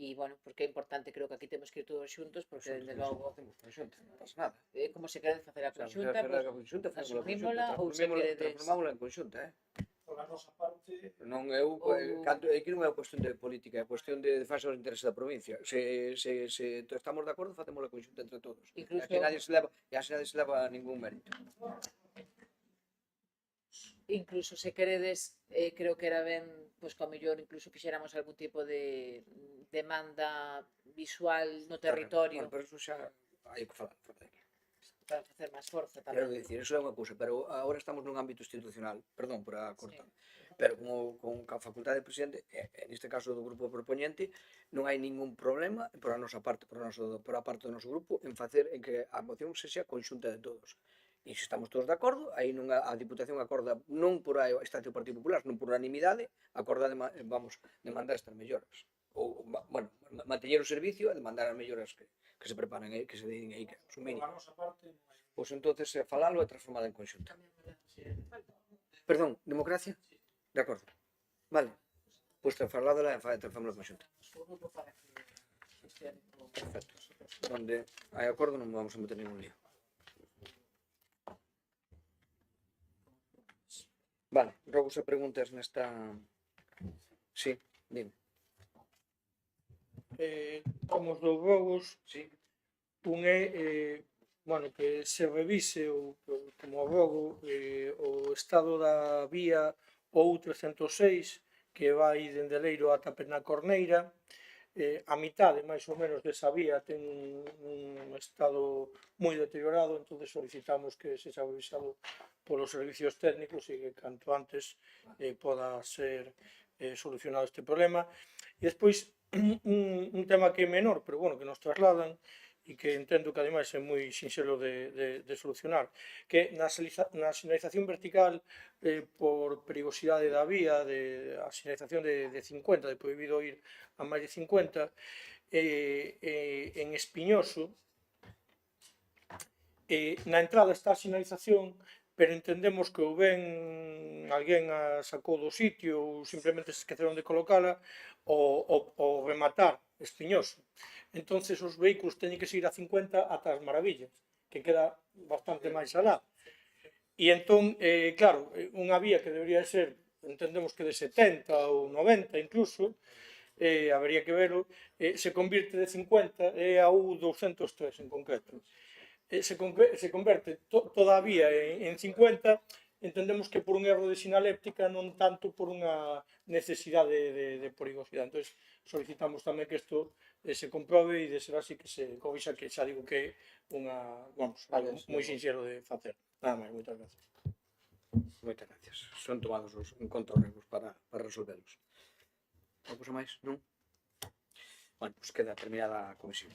Speaker 2: e bueno, porque é importante, creo que aquí temos que ir todos xuntos, porque dende logo
Speaker 1: Non pasa nada.
Speaker 2: como se queren facer a conxunta, asumímola ou se queredes
Speaker 1: transformámola en conxunta,
Speaker 7: Pola nosa parte,
Speaker 1: Non eu, aquí non é cuestión de política, é cuestión de defensa dos intereses da provincia. Se estamos de acordo, facemos a conxunta entre todos.
Speaker 2: Incluso-
Speaker 1: Aquí nadie se leva ningún mérito.
Speaker 2: incluso se queredes, creo que era ben, pois que ao mellor incluso fixéramos algún tipo de demanda visual no territorio
Speaker 1: Bueno, pero eso xa hai que falar.
Speaker 2: para facer máis forza
Speaker 1: Quero
Speaker 2: tamén.
Speaker 1: dicir, eso é unha cousa, pero agora estamos nun ámbito institucional, perdón por a cortar, pero con a facultade de presidente, neste caso do grupo propoñente, non hai ningún problema por a nosa parte, por a parte do noso grupo, en facer en que a moción sexa conxunta de todos. E se estamos todos de acordo, aí non a Diputación acorda non por a estancia do Partido Popular, non por unanimidade, acorda demandar estas melloras. Ou, bueno, manteñer o servicio e demandar as melloras que se preparen aí, que se den aí, que son
Speaker 7: pola
Speaker 1: mínimas.
Speaker 7: nosa parte,
Speaker 1: Pois entonces falalo e transformalo en conxunta. Perdón, democracia? De acordo. Vale. Pois faladela e transformalo en conxunta. Perfecto. Donde hai acordo non vamos a meter ningún lío. Vale, rogos e preguntas nesta... Sí, dime.
Speaker 3: Como os dous vogos,
Speaker 1: Sí.
Speaker 3: un é bueno, que se revise como abogo o estado da vía OU306 que vai dende Leiro ata Penacorneira. A mitade, máis ou menos, desa vía ten un estado moi deteriorado, entón solicitamos que se xa revisado polos servicios técnicos e que canto antes poda ser solucionado este problema. E despois, un tema que é menor, pero bueno, que nos trasladan e que entendo que ademais é moi sinxelo de solucionar, que na sinalización vertical por perigosidade da vía, a sinalización de 50, de prohibido ir a máis de 50, en Espiñoso, na entrada está a sinalización, pero entendemos que ou ben alguén a sacou do sitio ou simplemente se esqueceron de colocala ou rematar Espiñoso. Entonces os vehículos teñen que seguir a 50 ata as Maravillas, que queda bastante máis alá. E entón, claro, unha vía que debería ser, entendemos que de 70 ou 90 incluso, habería que verlo, se convirte de 50, é a U203 en concreto. Se converte toda a vía en 50, entendemos que por un erro de sinaléptica, non tanto por unha necesidade de perigosidade. Entón, solicitamos tamén que isto se comprobe e de ser así que se covixa, que xa digo que é algo moi sinxelo de facer. Nada máis, moitas gracias.
Speaker 1: Moitas gracias. Son tomados en conta os regos para resolvelos. Alguma cousa máis? Non? Bueno, pois queda terminada a comisión.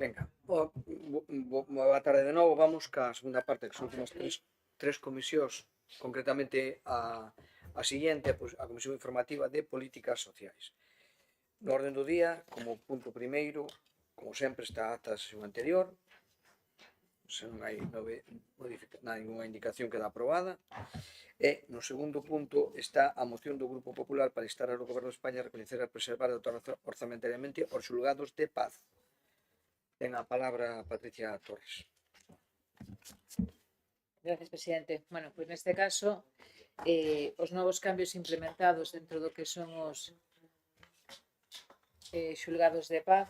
Speaker 1: Venga, boa tarde de novo. Vamos ca segunda parte, que son as tres comisións, concretamente a seguinte, pois, a Comisión Informativa de Políticas Sociais. No orden do día, como punto primeiro, como sempre, está a acta da sesión anterior. Se non hai ninguna indicación, queda aprobada. E no segundo punto está a moción do Grupo Popular para instar ao Goberno de España a recoñecer e preservar e dotar orzamentariamente os xulgados de paz. Ten a palabra Patricia Torres.
Speaker 2: Gracias, presidente. Bueno, pois neste caso, os novos cambios implementados dentro do que son os xulgados de paz,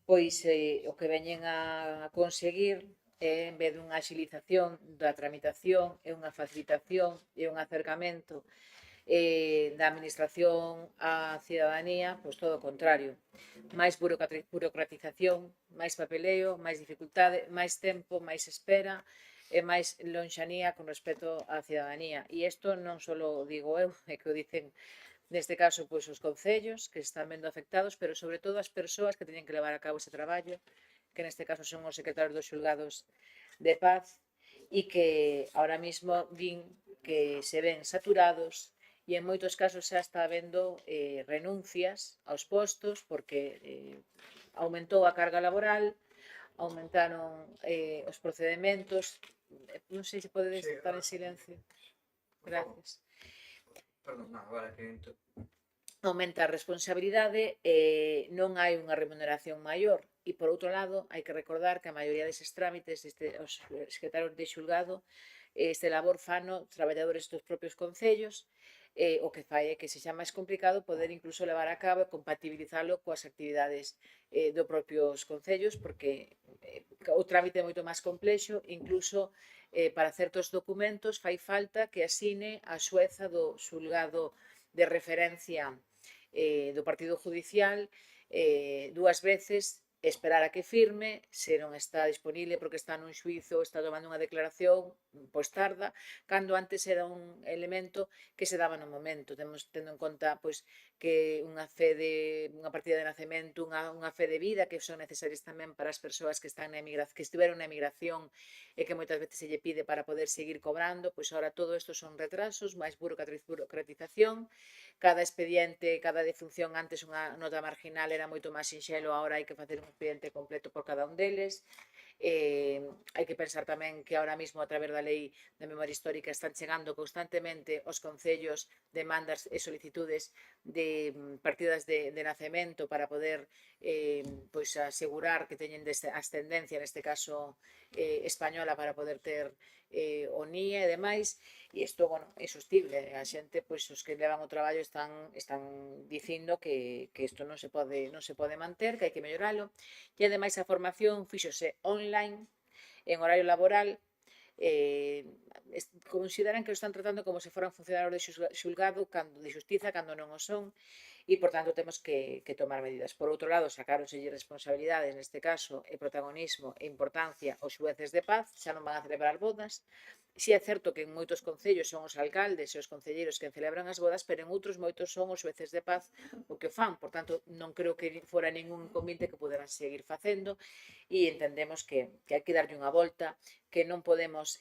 Speaker 2: pois o que veñen a conseguir en vez dunha agilización da tramitación, é unha facilitación e un acercamento da administración á cidadanía, pois todo o contrario. Máis burocratización, máis papeleo, máis dificultade, máis tempo, máis espera e máis lonxanía con respecto á cidadanía. E isto non só digo eu, é que o dicen neste caso pois os concellos que están vendo afectados, pero sobre todo as persoas que teñen que levar a cabo ese traballo, que neste caso son os secretarios dos xulgados de paz e que ahora mismo din que se ven saturados e en moitos casos xa está habendo renuncias aos postos porque aumentou a carga laboral, aumentaron os procedementos. Non sei se podedes estar en silencio. Gracias.
Speaker 1: Perdón, agora que
Speaker 2: Aumenta a responsabilidade, non hai unha remuneración maior e, por outro lado, hai que recordar que a maioría deses trámites, os secretarios de xulgado, este labor fano traballadores dos propios concellos, o que fai é que sexa máis complicado poder incluso levar a cabo e compatibilizalo coas actividades dos propios concellos, porque o trámite é moito máis complexo, incluso para certos documentos fai falta que asine a xueza do xulgado de referencia do partido judicial dúas veces, esperar a que firme, se non está disponible porque está nun xuizo ou está tomando unha declaración, pois tarda, cando antes era un elemento que se daba no momento. Temos tendo en conta pois que unha partida de nacemento, unha fe de vida que son necesarias tamén para as persoas que están que estiveron na emigración e que moitas veces se lle pide para poder seguir cobrando, pois ahora todo isto son retrasos, máis burocratización. Cada expediente, cada defunción, antes unha nota marginal era moito máis sinxelo, agora hai que facer un expediente completo por cada un deles. Hai que pensar tamén que ahora mesmo a través da lei da memoria histórica están chegando constantemente aos concellos demandas e solicitudes de partidas de nacemento para poder pois asegurar que teñen ascendencia, neste caso española, para poder ter o NIE e demais. E isto, bueno, é sostible. A xente, pois, os que levan o traballo están dicindo que isto non se pode manter, que hai que melloralo. E ademais a formación fíxose online, en horario laboral, consideran que o están tratando como se foran funcionarios de xulgado de xustiza cando non o son e, por tanto, temos que tomar medidas. Por outro lado, sacáronselle responsabilidades, neste caso, e protagonismo e importancia aos xueces de paz, xa non van a celebrar bodas. Si é certo que en moitos concellos son os alcaldes e os concelleiros que celebran as bodas, pero en outros moitos son os xueces de paz o que o fan. Por tanto, non creo que fora ningún inconveniente que poderan seguir facendo e entendemos que hai que darlle unha volta, que non podemos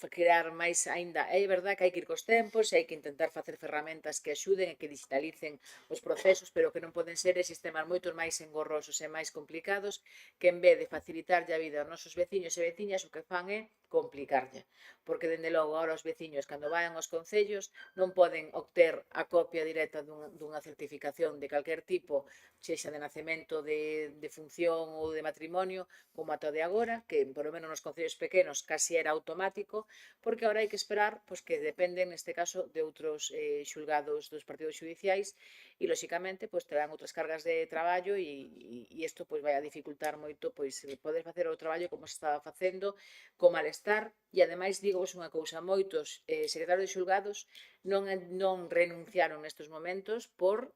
Speaker 2: crear máis aínda. É verdad que hai que ir cos tempos e hai que intentar facer ferramentas que axuden e que digitalicen os procesos, pero que non poden ser sistemas moito máis engorrosos e máis complicados que, en vez de facilitarlle a vida aos nosos veciños e veciñas, o que fan é complicarlle. Porque, dende logo, agora os veciños, cando vayan aos concellos, non poden obter a copia directa dunha certificación de calquer tipo, sexa de nacemento, de función ou de matrimonio, como ata de agora, que, por lo menos nos concellos pequenos, casi era automático, porque agora hai que esperar pois que dependen, neste caso, de outros xulgados dos partidos xudiciais e, lóxicamente, pois terán outras cargas de traballo e isto pois vai a dificultar moito pois poder facer o traballo como se estaba facendo, co malestar. E, ademais, digo unha cousa, moitos secretarios de xulgados non renunciaron nestes momentos por,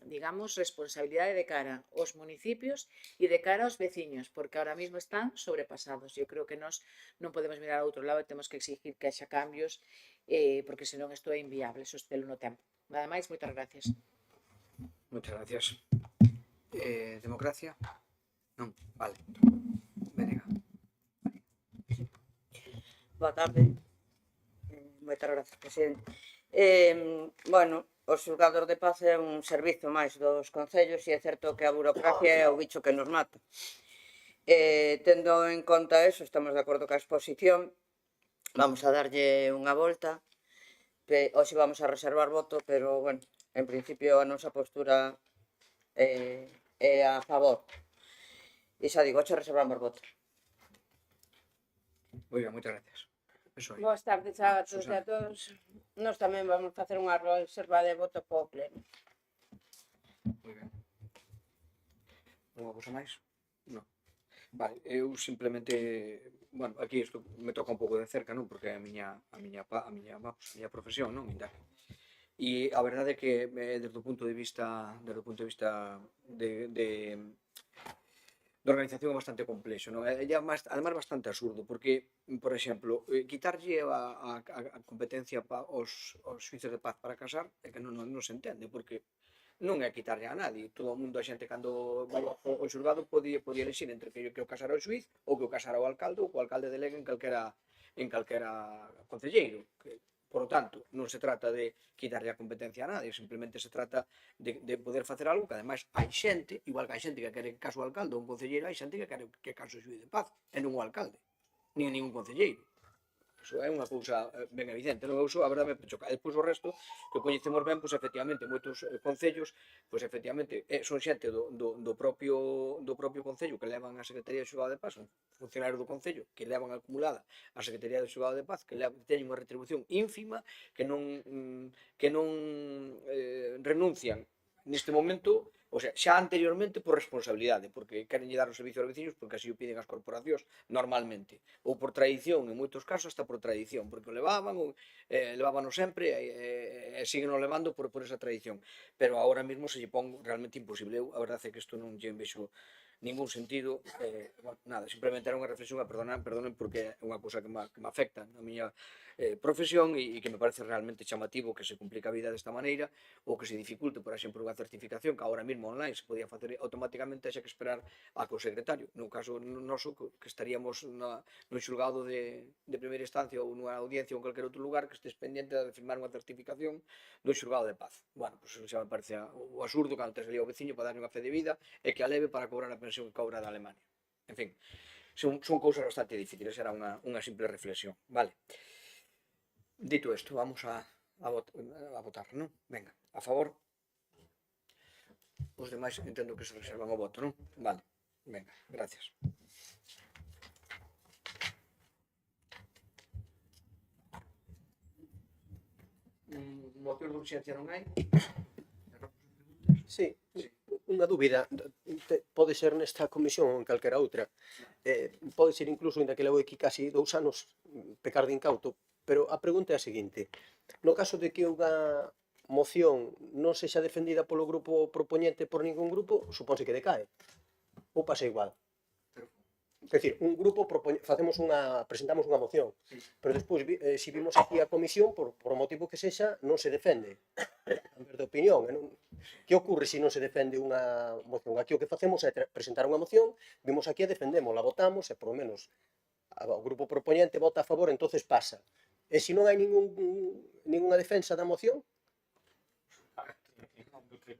Speaker 2: digamos, responsabilidade de cara aos municipios e de cara aos veciños, porque ahora mesmo están sobrepasados. Eu creo que nós non podemos mirar a outro lado e temos que exigir que haxa cambios, porque senón isto é inviable sostelo no tempo. Nada máis, moitas gracias.
Speaker 1: Muchas gracias. Democracia. Non, vale. Venga.
Speaker 10: Boa tarde. Moitas grazas, presidente. Bueno, os xulgados de paz é un servizo máis dos concellos e é certo que a burocracia é o bicho que nos mata. Tendo en conta eso, estamos de acordo ca exposición, vamos a darlle unha volta. Hoxe vamos a reservar voto, pero, bueno, en principio a nosa postura é a favor. E xa digo, hoxe reservamos voto.
Speaker 1: Moi ben, moitas gracias. Eso aí.
Speaker 11: Boas tardes a todos e
Speaker 1: Susana.
Speaker 11: a todos. Nós tamén vamos facer unha reserva de voto para o pleno.
Speaker 1: Moi ben. Unha cousa máis? Non. Vale, eu simplemente, bueno, aquí isto me toca un pouco de cerca, non? Porque é a miña profesión, non? E a verdade é que desde o punto de vista de organización é bastante complexo, non? É además bastante absurdo, porque, por exemplo, quitarlle a competencia aos xuíces de paz para casar é que non se entende, porque non é quitarlle a nadie. Todo o mundo, a xente, cando vai ao xulgado, podía elexir entre que o casara o xuiz ou que o casara o alcalde ou que o alcalde delegue en calquera concelleiro. Por lo tanto, non se trata de quitarlle a competencia a nadie, simplemente se trata de poder facer algo que, ademais, hai xente, igual que hai xente que quere que case o alcalde ou un concelleiro, hai xente que quere que case o xuiz de paz, e non o alcalde, nin ningún concelleiro. Iso é unha cousa ben evidente, non? A verdade me choca. E despois o resto, que coñecemos ben, pois efectivamente, moitos concellos, pois efectivamente, son xente do propio concello que levan a Secretaría de Xulgado de Paz, son funcionarios do concello que levan acumulada a Secretaría de Xulgado de Paz, que teñen unha retribución ínfima, que non renuncian neste momento, o sea, xa anteriormente por responsabilidade, porque queren dar o servicio aos veciños porque así o piden as corporacións normalmente, ou por tradición, en moitos casos hasta por tradición, porque o levábano sempre e siguen o levando por esa tradición, pero agora mesmo se lle pon realmente imposible. A verdade é que isto non lle vexo ningún sentido, bueno, nada, simplemente era unha reflexión, perdonen porque é unha cousa que me afecta na miña profesión e que me parece realmente chamativo que se complica a vida desta maneira ou que se dificulte, por exemplo, unha certificación que agora mesmo online se podía facer automáticamente, xa que esperar a que o secretario, no caso noso, que estaríamos nun xulgado de primeira instancia ou nunha audiencia ou en calquer outro lugar, que estés pendiente de firmar unha certificación do xulgado de paz. Bueno, pois xa me parece o absurdo cando te salía o veciño para darlle unha fe de vida e que a leve para cobrar a pensión que cobra da Alemania. En fin, son cousas bastante difíciles, era unha simple reflexión. Vale. Dito isto, vamos a votar, non? Venga, a favor. Os demais entendo que se reservan o voto, non? Vale, venga, gracias. Moción de urxencia non hai?
Speaker 12: Sí, unha dúbida, pode ser nesta comisión ou en calquera outra, pode ser incluso, ainda que levo aquí casi 2 anos, pecar de incauto, pero a pregunta é a seguinte: no caso de que unha moción non sexa defendida polo grupo propoñente por ningún grupo, supónse que decae, ou pasa igual? É dicir, un grupo presentamos unha moción, pero despois, se vimos aquí a comisión, por motivo que sexa, non se defende. Cambiar de opinión. Que ocorre se non se defende unha moción? Aquí o que facemos é presentar unha moción, vimos aquí e defendemos, la votamos e, por lo menos, o grupo propoñente vota a favor, entonces pasa. E se non hai ninguna defensa da moción?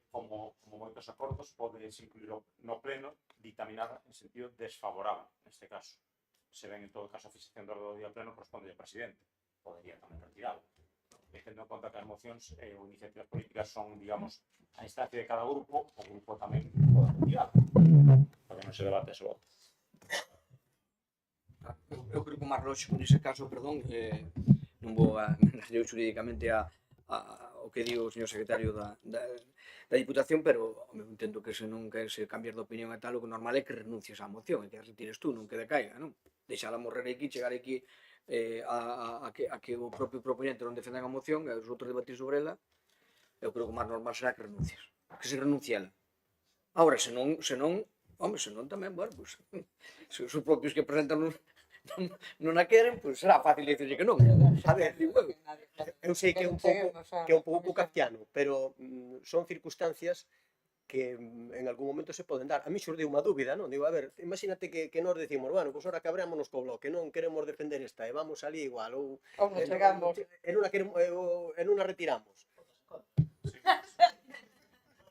Speaker 13: Como moitos acordos, podes incluir no pleno dictaminar en sentido desfavorable, neste caso. Se ven, en todo caso, a fixación do orde do día pleno corresponde ao presidente. Podería tamén retirarlo. Tendo en conta que as mocións ou iniciativas políticas son, digamos, a instancia de cada grupo, o grupo tamén pode retirarlo. Porque non se debate ese voto.
Speaker 1: Eu creo que o máis lógico nese caso, perdón, non vou a xurídicamente o que di o señor secretario da Diputación, pero entendo que se non queres cambiar de opinión e tal, o que normal é que renuncies á moción e que a retires tú, non que decaiga, non? Deixala morrer aquí, chegar aquí a que o propio propoñente non defendan a moción e os outros debatir sobre ela. Eu creo que o máis normal será que renuncies, que se renuncie ela. Agora, se non tamén, bueno, pues, se os propios que presentan non a queren, pois será fácil dicirlle que non. A ver,
Speaker 12: eu sei que é un pouco kafkiano, pero son circunstancias que en algún momento se poden dar. A mí xurdiu unha dúbida, non? Digo, a ver, imagínate que nos decimos, bueno, pois ora cabrémonos co bloque, non queremos defender esta, e vamos ali igual, ou
Speaker 11: nos chegamos.
Speaker 12: en unha retiramos.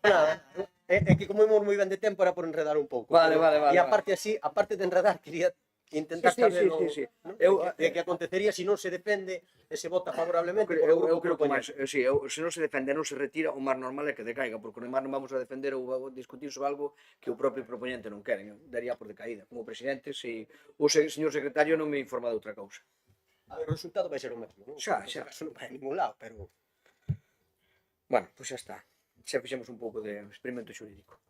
Speaker 12: Nada, é que como imos moi ben de tempo era por enredar un pouco.
Speaker 1: Vale,
Speaker 12: pero-
Speaker 1: vale, vale,
Speaker 12: E aparte así, aparte de enredar, quería intentar saber
Speaker 1: sí.
Speaker 12: que acontecería se non se defende e se vota favorablemente
Speaker 1: Eu
Speaker 12: polo grupo
Speaker 1: creo que máis,
Speaker 12: propoñente.
Speaker 1: se non se defende, non se retira, o máis normal é que decaiga, porque o máis non vamos a defender ou a discutir sobre algo que o propio propoñente non quere, daría por decaída. Como presidente, se o señor secretario non me informa de outra cousa.
Speaker 12: A ver, o resultado vai ser o mesmo, non?
Speaker 1: Xa.
Speaker 12: Eso non vai a ningún lado, pero...
Speaker 1: Bueno, pois xa está. Xa fixemos un pouco de experimento xurídico.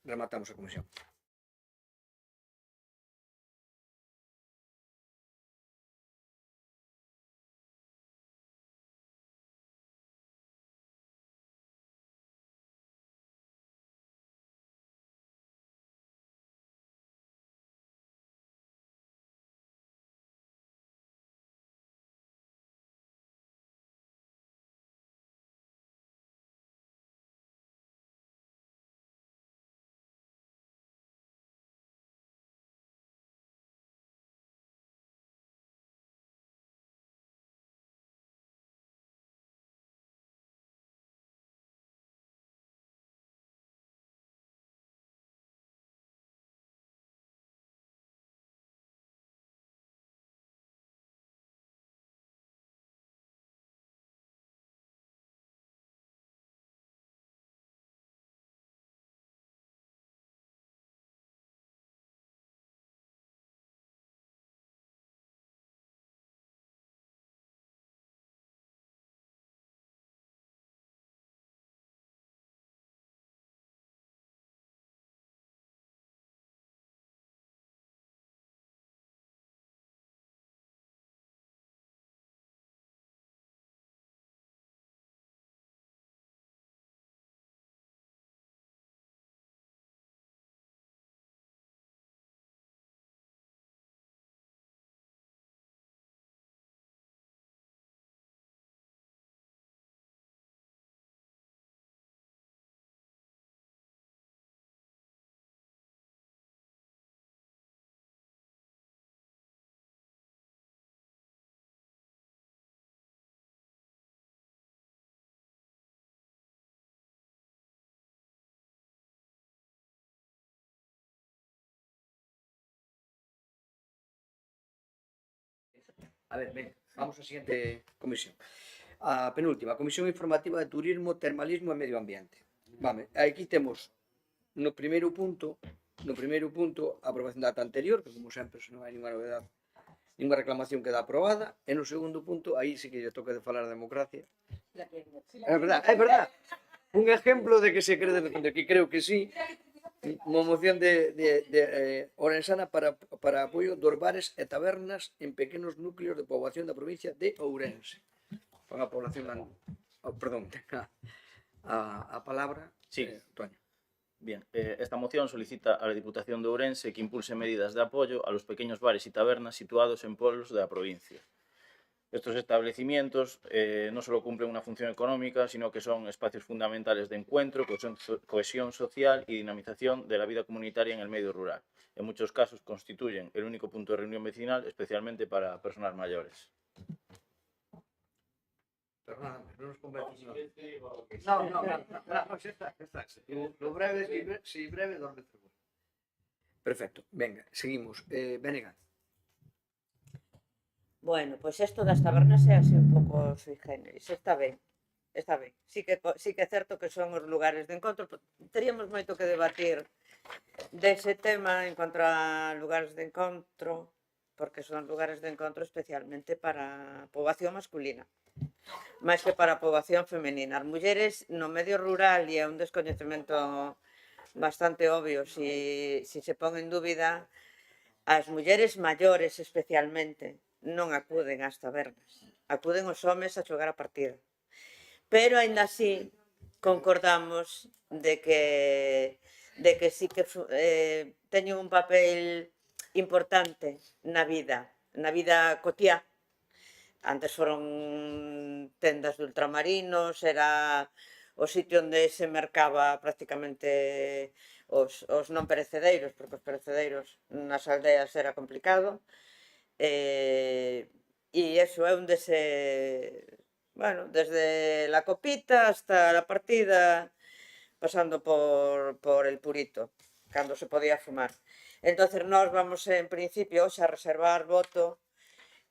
Speaker 1: Rematamos a comisión. A ver, ben, vamos á seguinte comisión. A penúltima, Comisión Informativa de Turismo, Termalismo e Medio Ambiente. Vale, aquí temos no primeiro punto, a aprobación da ata anterior, que como sempre se non hai ninguna novedade, ninguna reclamación queda aprobada, e no segundo punto, aí sí que lle toca de falar da democracia. É verdad. Un exemplo de que se quere defender, que creo que sí, unha moción de Orensana para apoio dos bares e tabernas en pequenos núcleos de poboación da provincia de Ourense. Con a población, perdón, ten a palabra,
Speaker 14: Sí.
Speaker 1: Antonio.
Speaker 14: Bien, esta moción solicita a la Diputación de Ourense que impulse medidas de apoyo a los pequeños bares y tabernas situados en pueblos de la provincia. Estos establecimientos no solo cumplen una función económica, sino que son espacios fundamentales de encuentro, cohesión social y dinamización de la vida comunitaria en el medio rural. En muchos casos constituyen el único punto de reunión vecinal, especialmente para personas mayores.
Speaker 1: Perdóname, non nos convertimos. No, xa está. Lo breve, si breve, dorme seguro. Perfecto, venga, seguimos. Venegas.
Speaker 10: Bueno, pois isto das tabernas é así un pouco sui generis, está ben. Sí que é certo que son os lugares de encontro, teríamos moito que debatir dese tema en cuanto a lugares de encontro, porque son lugares de encontro especialmente para a poboación masculina, máis que para a poboación femenina. As mulleres no medio rural, e é un descoñecemento bastante obvio, se pon en dúbida, as mulleres maiores especialmente non acuden ás tabernas, acuden os homes a xogar a partida. Pero aínda así concordamos de que sí que teñen un papel importante na vida cotiá. Antes foron tendas de ultramarinos, era o sitio onde se mercaba prácticamente os non perecedeiros, porque os perecedeiros nas aldeas era complicado, e eso é onde bueno, desde la copita hasta la partida, pasando por el purito, cando se podía fumar. Entonces nós vamos en principio hoxe a reservar voto,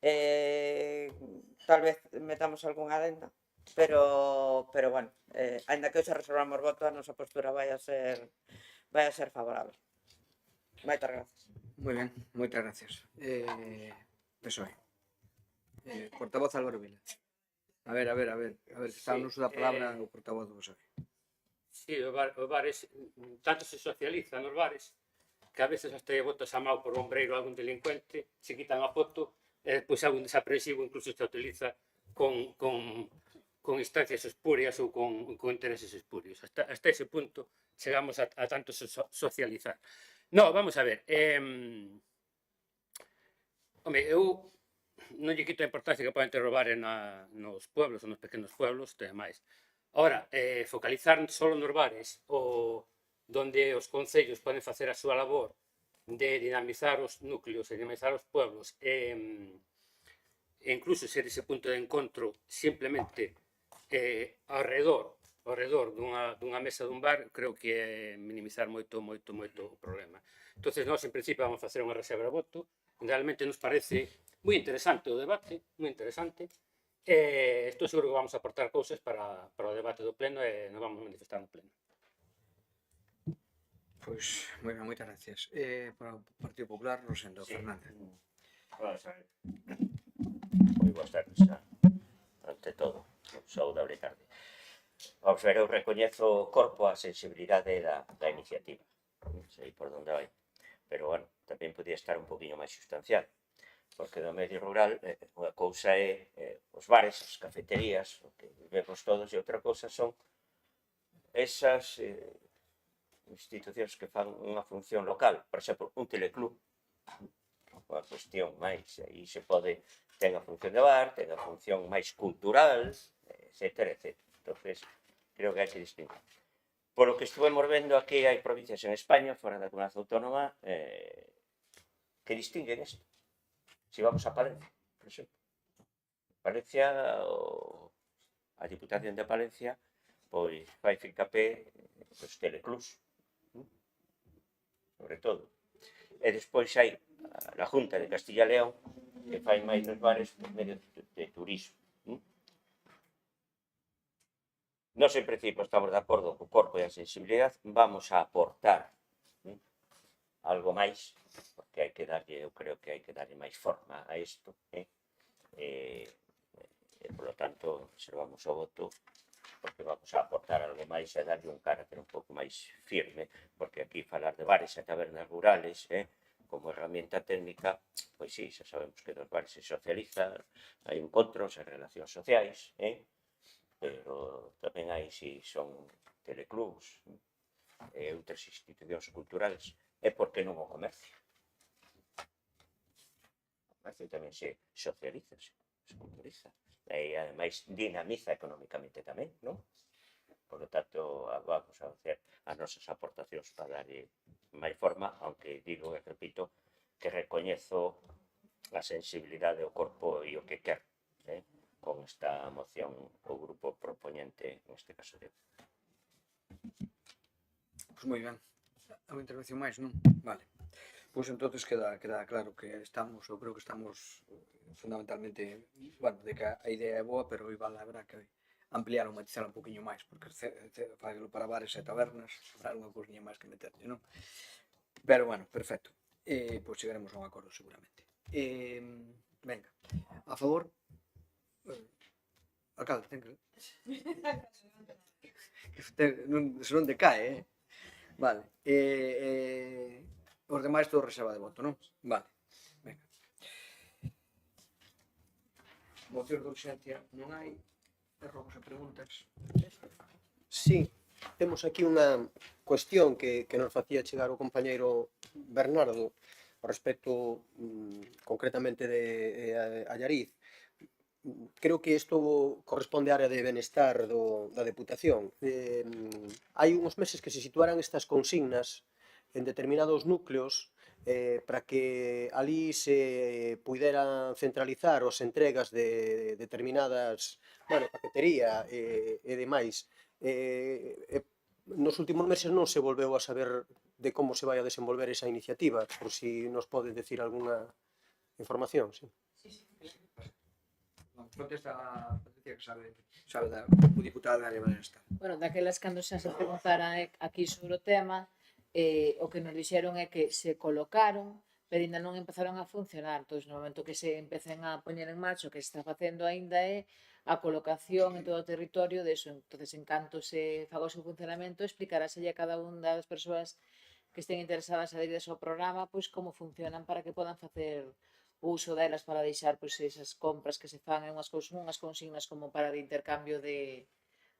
Speaker 10: tal vez metamos algunha adenda, pero bueno, ainda que hoxe reservamos voto, a nosa postura vai a ser favorable. Moitas grazas.
Speaker 1: Moi ben, moitas gracias. PSOE. Portavoz Álvaro Vila. A ver, que está no uso da palabra o portavoz do PSOE.
Speaker 4: Sí, os bares, tanto se socializa nos bares, que a veces hasta botas a mao por ombreiro a algún delincuente, se quitan a foto, e despois algún desaprensivo incluso se utiliza con instancias espurias ou con intereses espurios. Hasta ese punto chegamos a tanto socializar. No, vamos a ver. Home, eu non lle quito a importancia que poden ter o bar nos pueblos ou nos pequenos pueblos, e máis. Ahora, focalizar só nos bares donde os concellos poden facer a súa labor de dinamizar os núcleos e dinamizar os pueblos e incluso ser ese punto de encontro simplemente alrededor dunha mesa dun bar, creo que é minimizar moito o problema. Entonces, nós en principio vamos facer unha reserva de voto, realmente nos parece moi interesante o debate, moi interesante, e estou seguro que vamos a aportar cousas para o debate do pleno e nos vamos manifestar no pleno.
Speaker 1: Pois, moi ben, moitas gracias. Para o Partido Popular, Rosendo Fernández.
Speaker 8: Moi boas tardes, ante todo, saudable tarde. Vamos ver, eu recoñezo o corpo a sensibilidade da iniciativa, non sei por onde vai, pero, bueno, tamén podía estar un poquinho máis sustancial, porque no medio rural unha cousa é os bares, as cafeterías, o que vemos todos, e outra cousa son esas institucións que fan unha función local, por exemplo, un teleclub, unha cuestión máis, aí se pode, ten a función de bar, ten a función máis cultural, etcétera, etcétera. Entonces, creo que hai que distinguir. Polo que estuvemos vendo, aquí hai provincias en España, fora da comunidade autónoma, que distinguen isto. Si vamos a Palencia, por exemplo. Palencia, a Diputación de Palencia, pois fai fincapé dos teleclubs, sobre todo. E despois hai a Junta de Castilla e León, que fai máis dos bares por medio de turismo. Nós, en principio, estamos de acordo co corpo e a sensibilidade, vamos a aportar algo máis, porque hai que darlle, eu creo que hai que darlle máis forma a isto, e, por lo tanto, reservamos o voto, porque vamos a aportar algo máis e darlle un carácter un pouco máis firme, porque aquí falar de bares e tabernas rurales, como herramienta técnica, pois sí, xa sabemos que nos bares se socializan, hai encontros e relacións sociais, pero tamén hai, si son teleclubs e outras institucións culturales, e por que non o comercio? O comercio tamén se socializa, se culturiza, e ademais dinamiza económicamente tamén, non? Por lo tanto, vamos a facer as nosas aportacións para darlle máis forma, aunque digo e repito que recoñezo a sensibilidade do corpo e o que quer, con esta moción o grupo propoñente, neste caso de.
Speaker 1: Pois moi ben. Alguna intervención máis, non? Vale. Pois entonces queda claro que estamos, eu creo que estamos fundamentalmente, bueno, de que a idea é boa, pero igual habrá que ampliar ou matizar un poquinho máis, porque facelo para bares e tabernas, habrá unha cousinha máis que meterlle, non? Pero, bueno, perfecto. Pois chegaremos a un acordo seguramente. Venga, a favor? Alcalde, ten que... Se non decae, Vale. Os demais todo reserva de voto, non? Vale. Venga. Moción de urxencia non hai. Errores e preguntas.
Speaker 12: Sí, temos aquí unha cuestión que nos facía chegar o compañeiro Bernardo respecto concretamente de Allariz. creo que isto corresponde á área de benestar da Deputación. Hai uns meses que se situaran estas consignas en determinados núcleos para que ali se puideran centralizar as entregas de determinadas, paquetería e demais. Nos últimos meses non se volveu a saber de como se vai a desenvolver esa iniciativa, por si nos pode decir algunha información. Sí.
Speaker 1: Contesta a Patricia, que sabe como diputada da área de benestar.
Speaker 2: Bueno, daquelas cando xa se preguntara aquí sobre o tema, o que nos dixeron é que se colocaron, pero ainda non empezaron a funcionar. Entón, no momento que se empecen a poñer en marcha, o que se está facendo aínda é a colocación en todo o territorio deso. Entón, en canto se faga o seu funcionamento, explicaráselle a cada unha das persoas que estén interesadas a adherir ao programa, pois como funcionan para que podan facer o uso delas para deixar pois esas compras que se fan en unhas consignas como para de intercambio de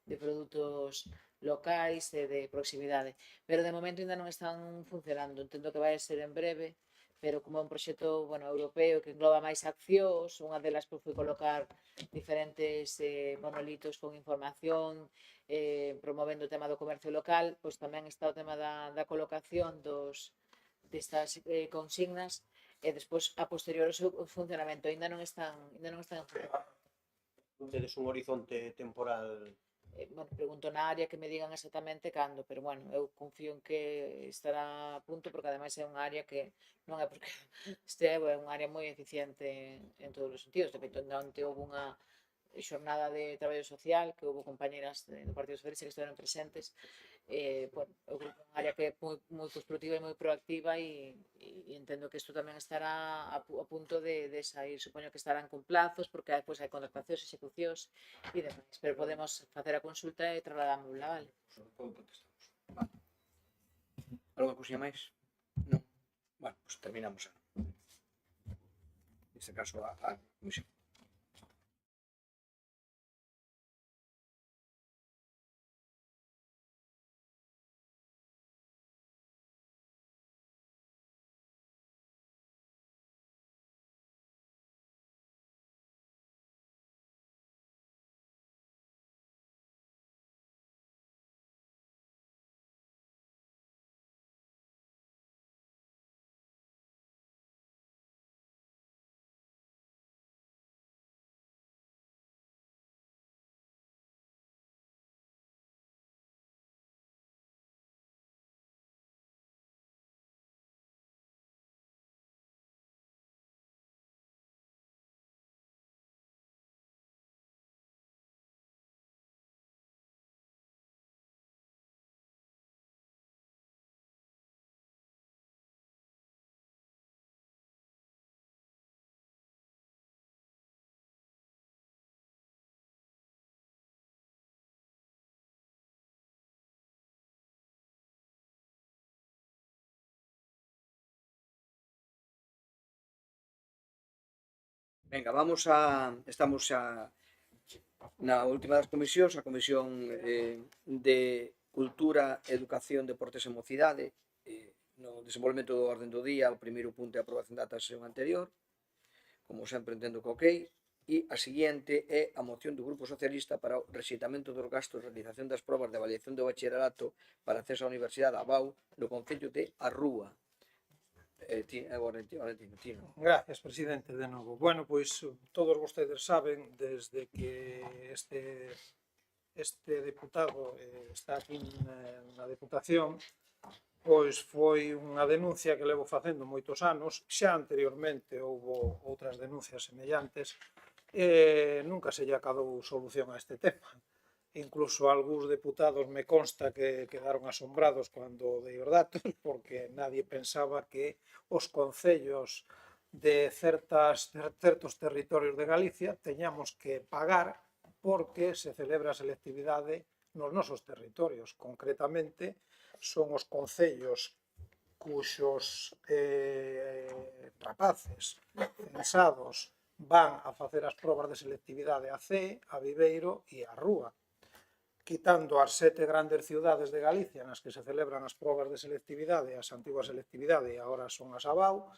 Speaker 2: produtos locais e de proximidade. Pero de momento ainda non están funcionando. Entendo que vai ser en breve, pero como é un proxecto europeo que engloba máis accións, unha delas foi colocar diferentes monolitos con información, promovendo o tema do comercio local, pois tamén está o tema da colocación destas consignas e despois a posterior o seu funcionamento aínda non están en funcionamento.
Speaker 12: Tedes un horizonte temporal?
Speaker 2: Pregunto na área que me digan exactamente cando, pero eu confío en que estará a punto, porque ademais é unha área que non é porque é unha área moi eficiente en todos os sentidos. De feito, onte houve unha xornada de traballo social que houve compañeras do Partido Socialista que estiveron presentes. Eu creo que é unha área que é moi constructiva e moi proactiva e entendo que isto tamén estará a punto de sair. Supoño que estarán con plazos porque depois hai contratacións, execucións e demais, pero podemos facer a consulta e trasladámosla, vale?
Speaker 1: Algo cousiña máis? Non? Bueno, pois terminamos. Neste caso, a comisión. Venga, estamos xa na última das comisións, a comisión de Cultura, Educación, Deportes e Mocidade. No desenvolvemento do orden do día, o primeiro punto é a aprobación da sesión anterior, como sempre entendo que ok, e a seguinte é a moción do Grupo Socialista para o rexeitamento dos gastos de realización das probas de avaliación do bacharelato para acceso á Universidade da ABAU no concello de Arrúa.
Speaker 7: Gracias, presidente, de novo. Bueno, pois todos vostedes saben, desde que este deputado está aquí na Deputación, pois foi unha denuncia que levo facendo moitos anos. Xa anteriormente houve outras denuncias semellantes e nunca se lle acadou solución a este tema. Incluso algúns deputados me consta que quedaron asombrados cando dei os datos, porque nadie pensaba que os concellos de certos territorios de Galicia teñamos que pagar porque se celebra a selectividade nos nosos territorios. Concretamente, son os concellos cuxos rapaces censados van a facer as probas de selectividade a Cee, a Viveiro e a Rúa. Quitando as 7 grandes ciudades de Galicia nas que se celebran as probas de selectividade, as antiguas selectividade e agora son as ABAU,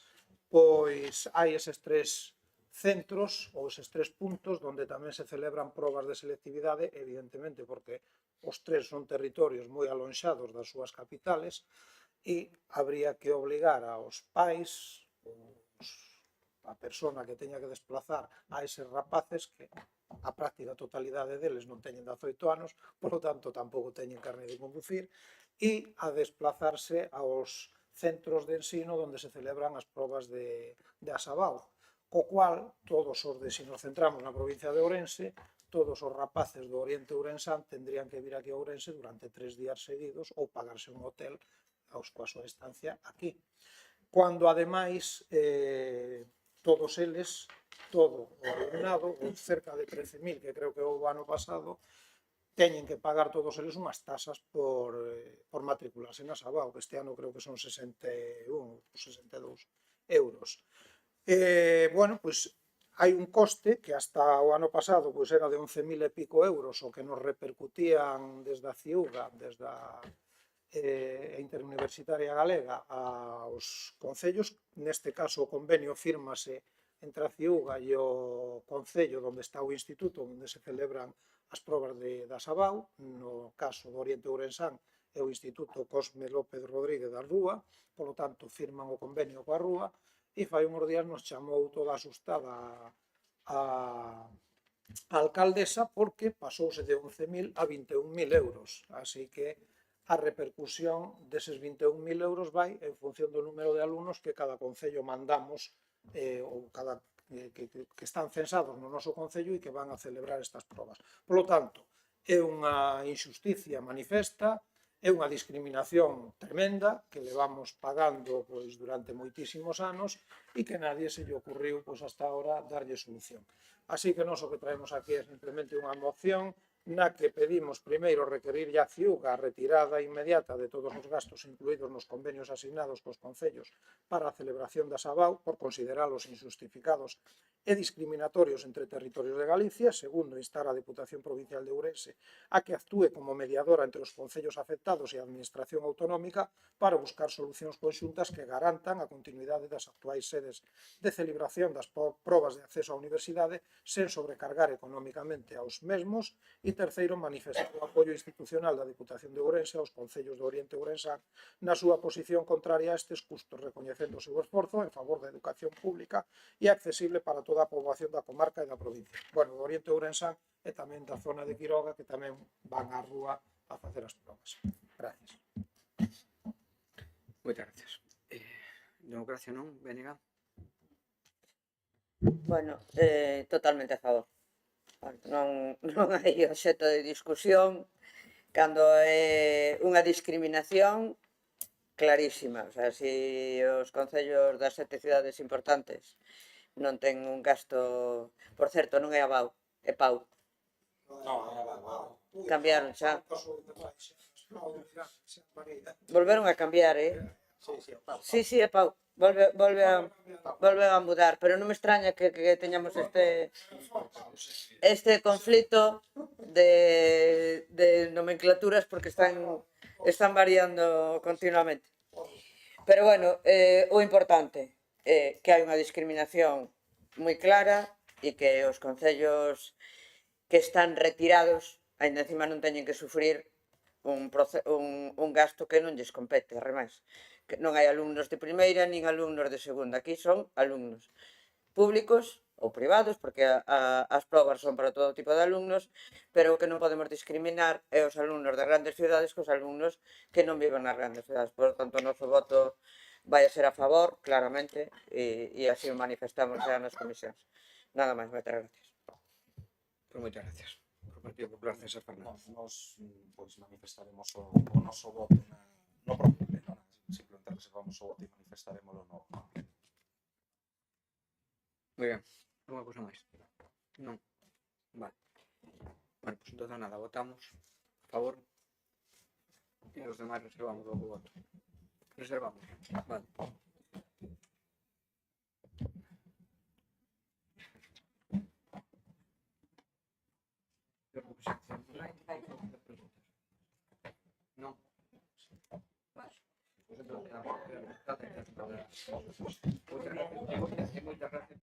Speaker 7: pois hai eses 3 centros ou eses 3 puntos onde tamén se celebran probas de selectividade, evidentemente porque os 3 son territorios moi alonxados das súas capitales e habría que obligar aos pais, a persona que teña que desplazar a eses rapaces que a práctica totalidade deles non teñen 18 anos, por lo tanto tampouco teñen carne de conducir, e a desplazarse aos centros de ensino onde se celebran as probas de Asabao, co cual todos os de, se nos centramos na provincia de Ourense, todos os rapaces do Oriente Ourensán tendrían que vir aquí a Ourense durante 3 días seguidos ou pagarse un hotel coa súa estancia aquí. Cuando, ademais, todos eles, todo o alumnado, cerca de 13.000, que creo que houve ano pasado, teñen que pagar todos eles unhas tasas por matricularse na Asabao, que este ano creo que son 61 ou 62 euros. Bueno, pois hai un coste que hasta o ano pasado pois era de 11.000 e pico euros o que nos repercutían desde a CIUGA, desde a Interuniversitaria Galega aos concellos. Neste caso o convenio fírmase entre a CIUGA e o concello onde está o instituto onde se celebran as probas de Asabao. No caso do Oriente Ourensán é o Instituto Cosme López Rodríguez da Rúa, polo tanto firman o convenio coa Rúa. E fai uns días nos chamou toda asustada a alcaldesa porque pasouse de 11.000 a 21.000 euros. Así que a repercusión deses 21.000 euros vai en función do número de alumnos que cada concello mandamos ou cada que están censados no noso concello e que van a celebrar estas probas. Por lo tanto, é unha injusticia manifesta, é unha discriminación tremenda que levamos pagando pois durante moitísimos anos e que nadie se lle ocurriu pois hasta ahora darlle solución. Así que nós o que traemos aquí é simplemente unha moción na que pedimos primeiro requerir a CIUGA a retirada inmediata de todos os gastos incluídos nos convenios asignados cos concellos para a celebración da Asabao por consideralos injustificados e discriminatorios entre territorios de Galicia. Segundo, instar a Deputación Provincial de Ourense a que actúe como mediadora entre os concellos afectados e a Administración Autonómica para buscar solucións conxuntas que garantan a continuidade das actuais sedes de celebración das probas de acceso á universidade sen sobrecargar económicamente aos mesmos. E terceiro, manifestar o apoio institucional da Deputación de Ourense aos concellos do Oriente Ourensán na súa posición contraria a estes custos, recoñecendo o seu esforzo en favor da educación pública e accesible para toda a poboación da comarca e da provincia. Bueno, do Oriente Ourensán e tamén da zona de Quiroga, que tamén van á rúa a facer as probas. Gracias.
Speaker 1: Moitas gracias. Democracia non, Bénega?
Speaker 10: Bueno, totalmente a favor. Non hai obxecto de discusión cando é unha discriminación clarísima. O sea, se os concellos das 7 cidades importantes non ten un gasto... Por certo, non é Abao, é Pau. Cambiaron xa. Volveron a cambiar, Sí, é Pau. Volve a mudar, pero non me extraña que teñamos este conflito de nomenclaturas porque están variando continuamente. Pero bueno, o importante é que hai unha discriminación moi clara e que os concellos que están retirados aínda encima non teñen que sufrir un gasto que non lles compete, ademais. Non hai alumnos de primeira nin alumnos de segunda, aquí son alumnos públicos ou privados, porque as probas son para todo tipo de alumnos, pero o que non podemos discriminar é os alumnos das grandes cidades cos alumnos que non viven nas grandes cidades. Por tanto, o noso voto vai a ser a favor, claramente, e así o manifestamos xa nas comisións. Nada máis, moitas gracias.
Speaker 1: Pues moitas gracias. Por Partido Popular, César Fernández.
Speaker 13: Nos pois manifestaremos o noso voto no propio pleno, simplemente reservamos o voto e manifestaremoslo no pleno.
Speaker 1: Moi ben. Alguna cousa máis? Non. Vale. Bueno, pues entonces nada, votamos a favor e os demais reservamos o voto. Reservamos. Vale. Non. Vale. Pues entonces, moitas gracias.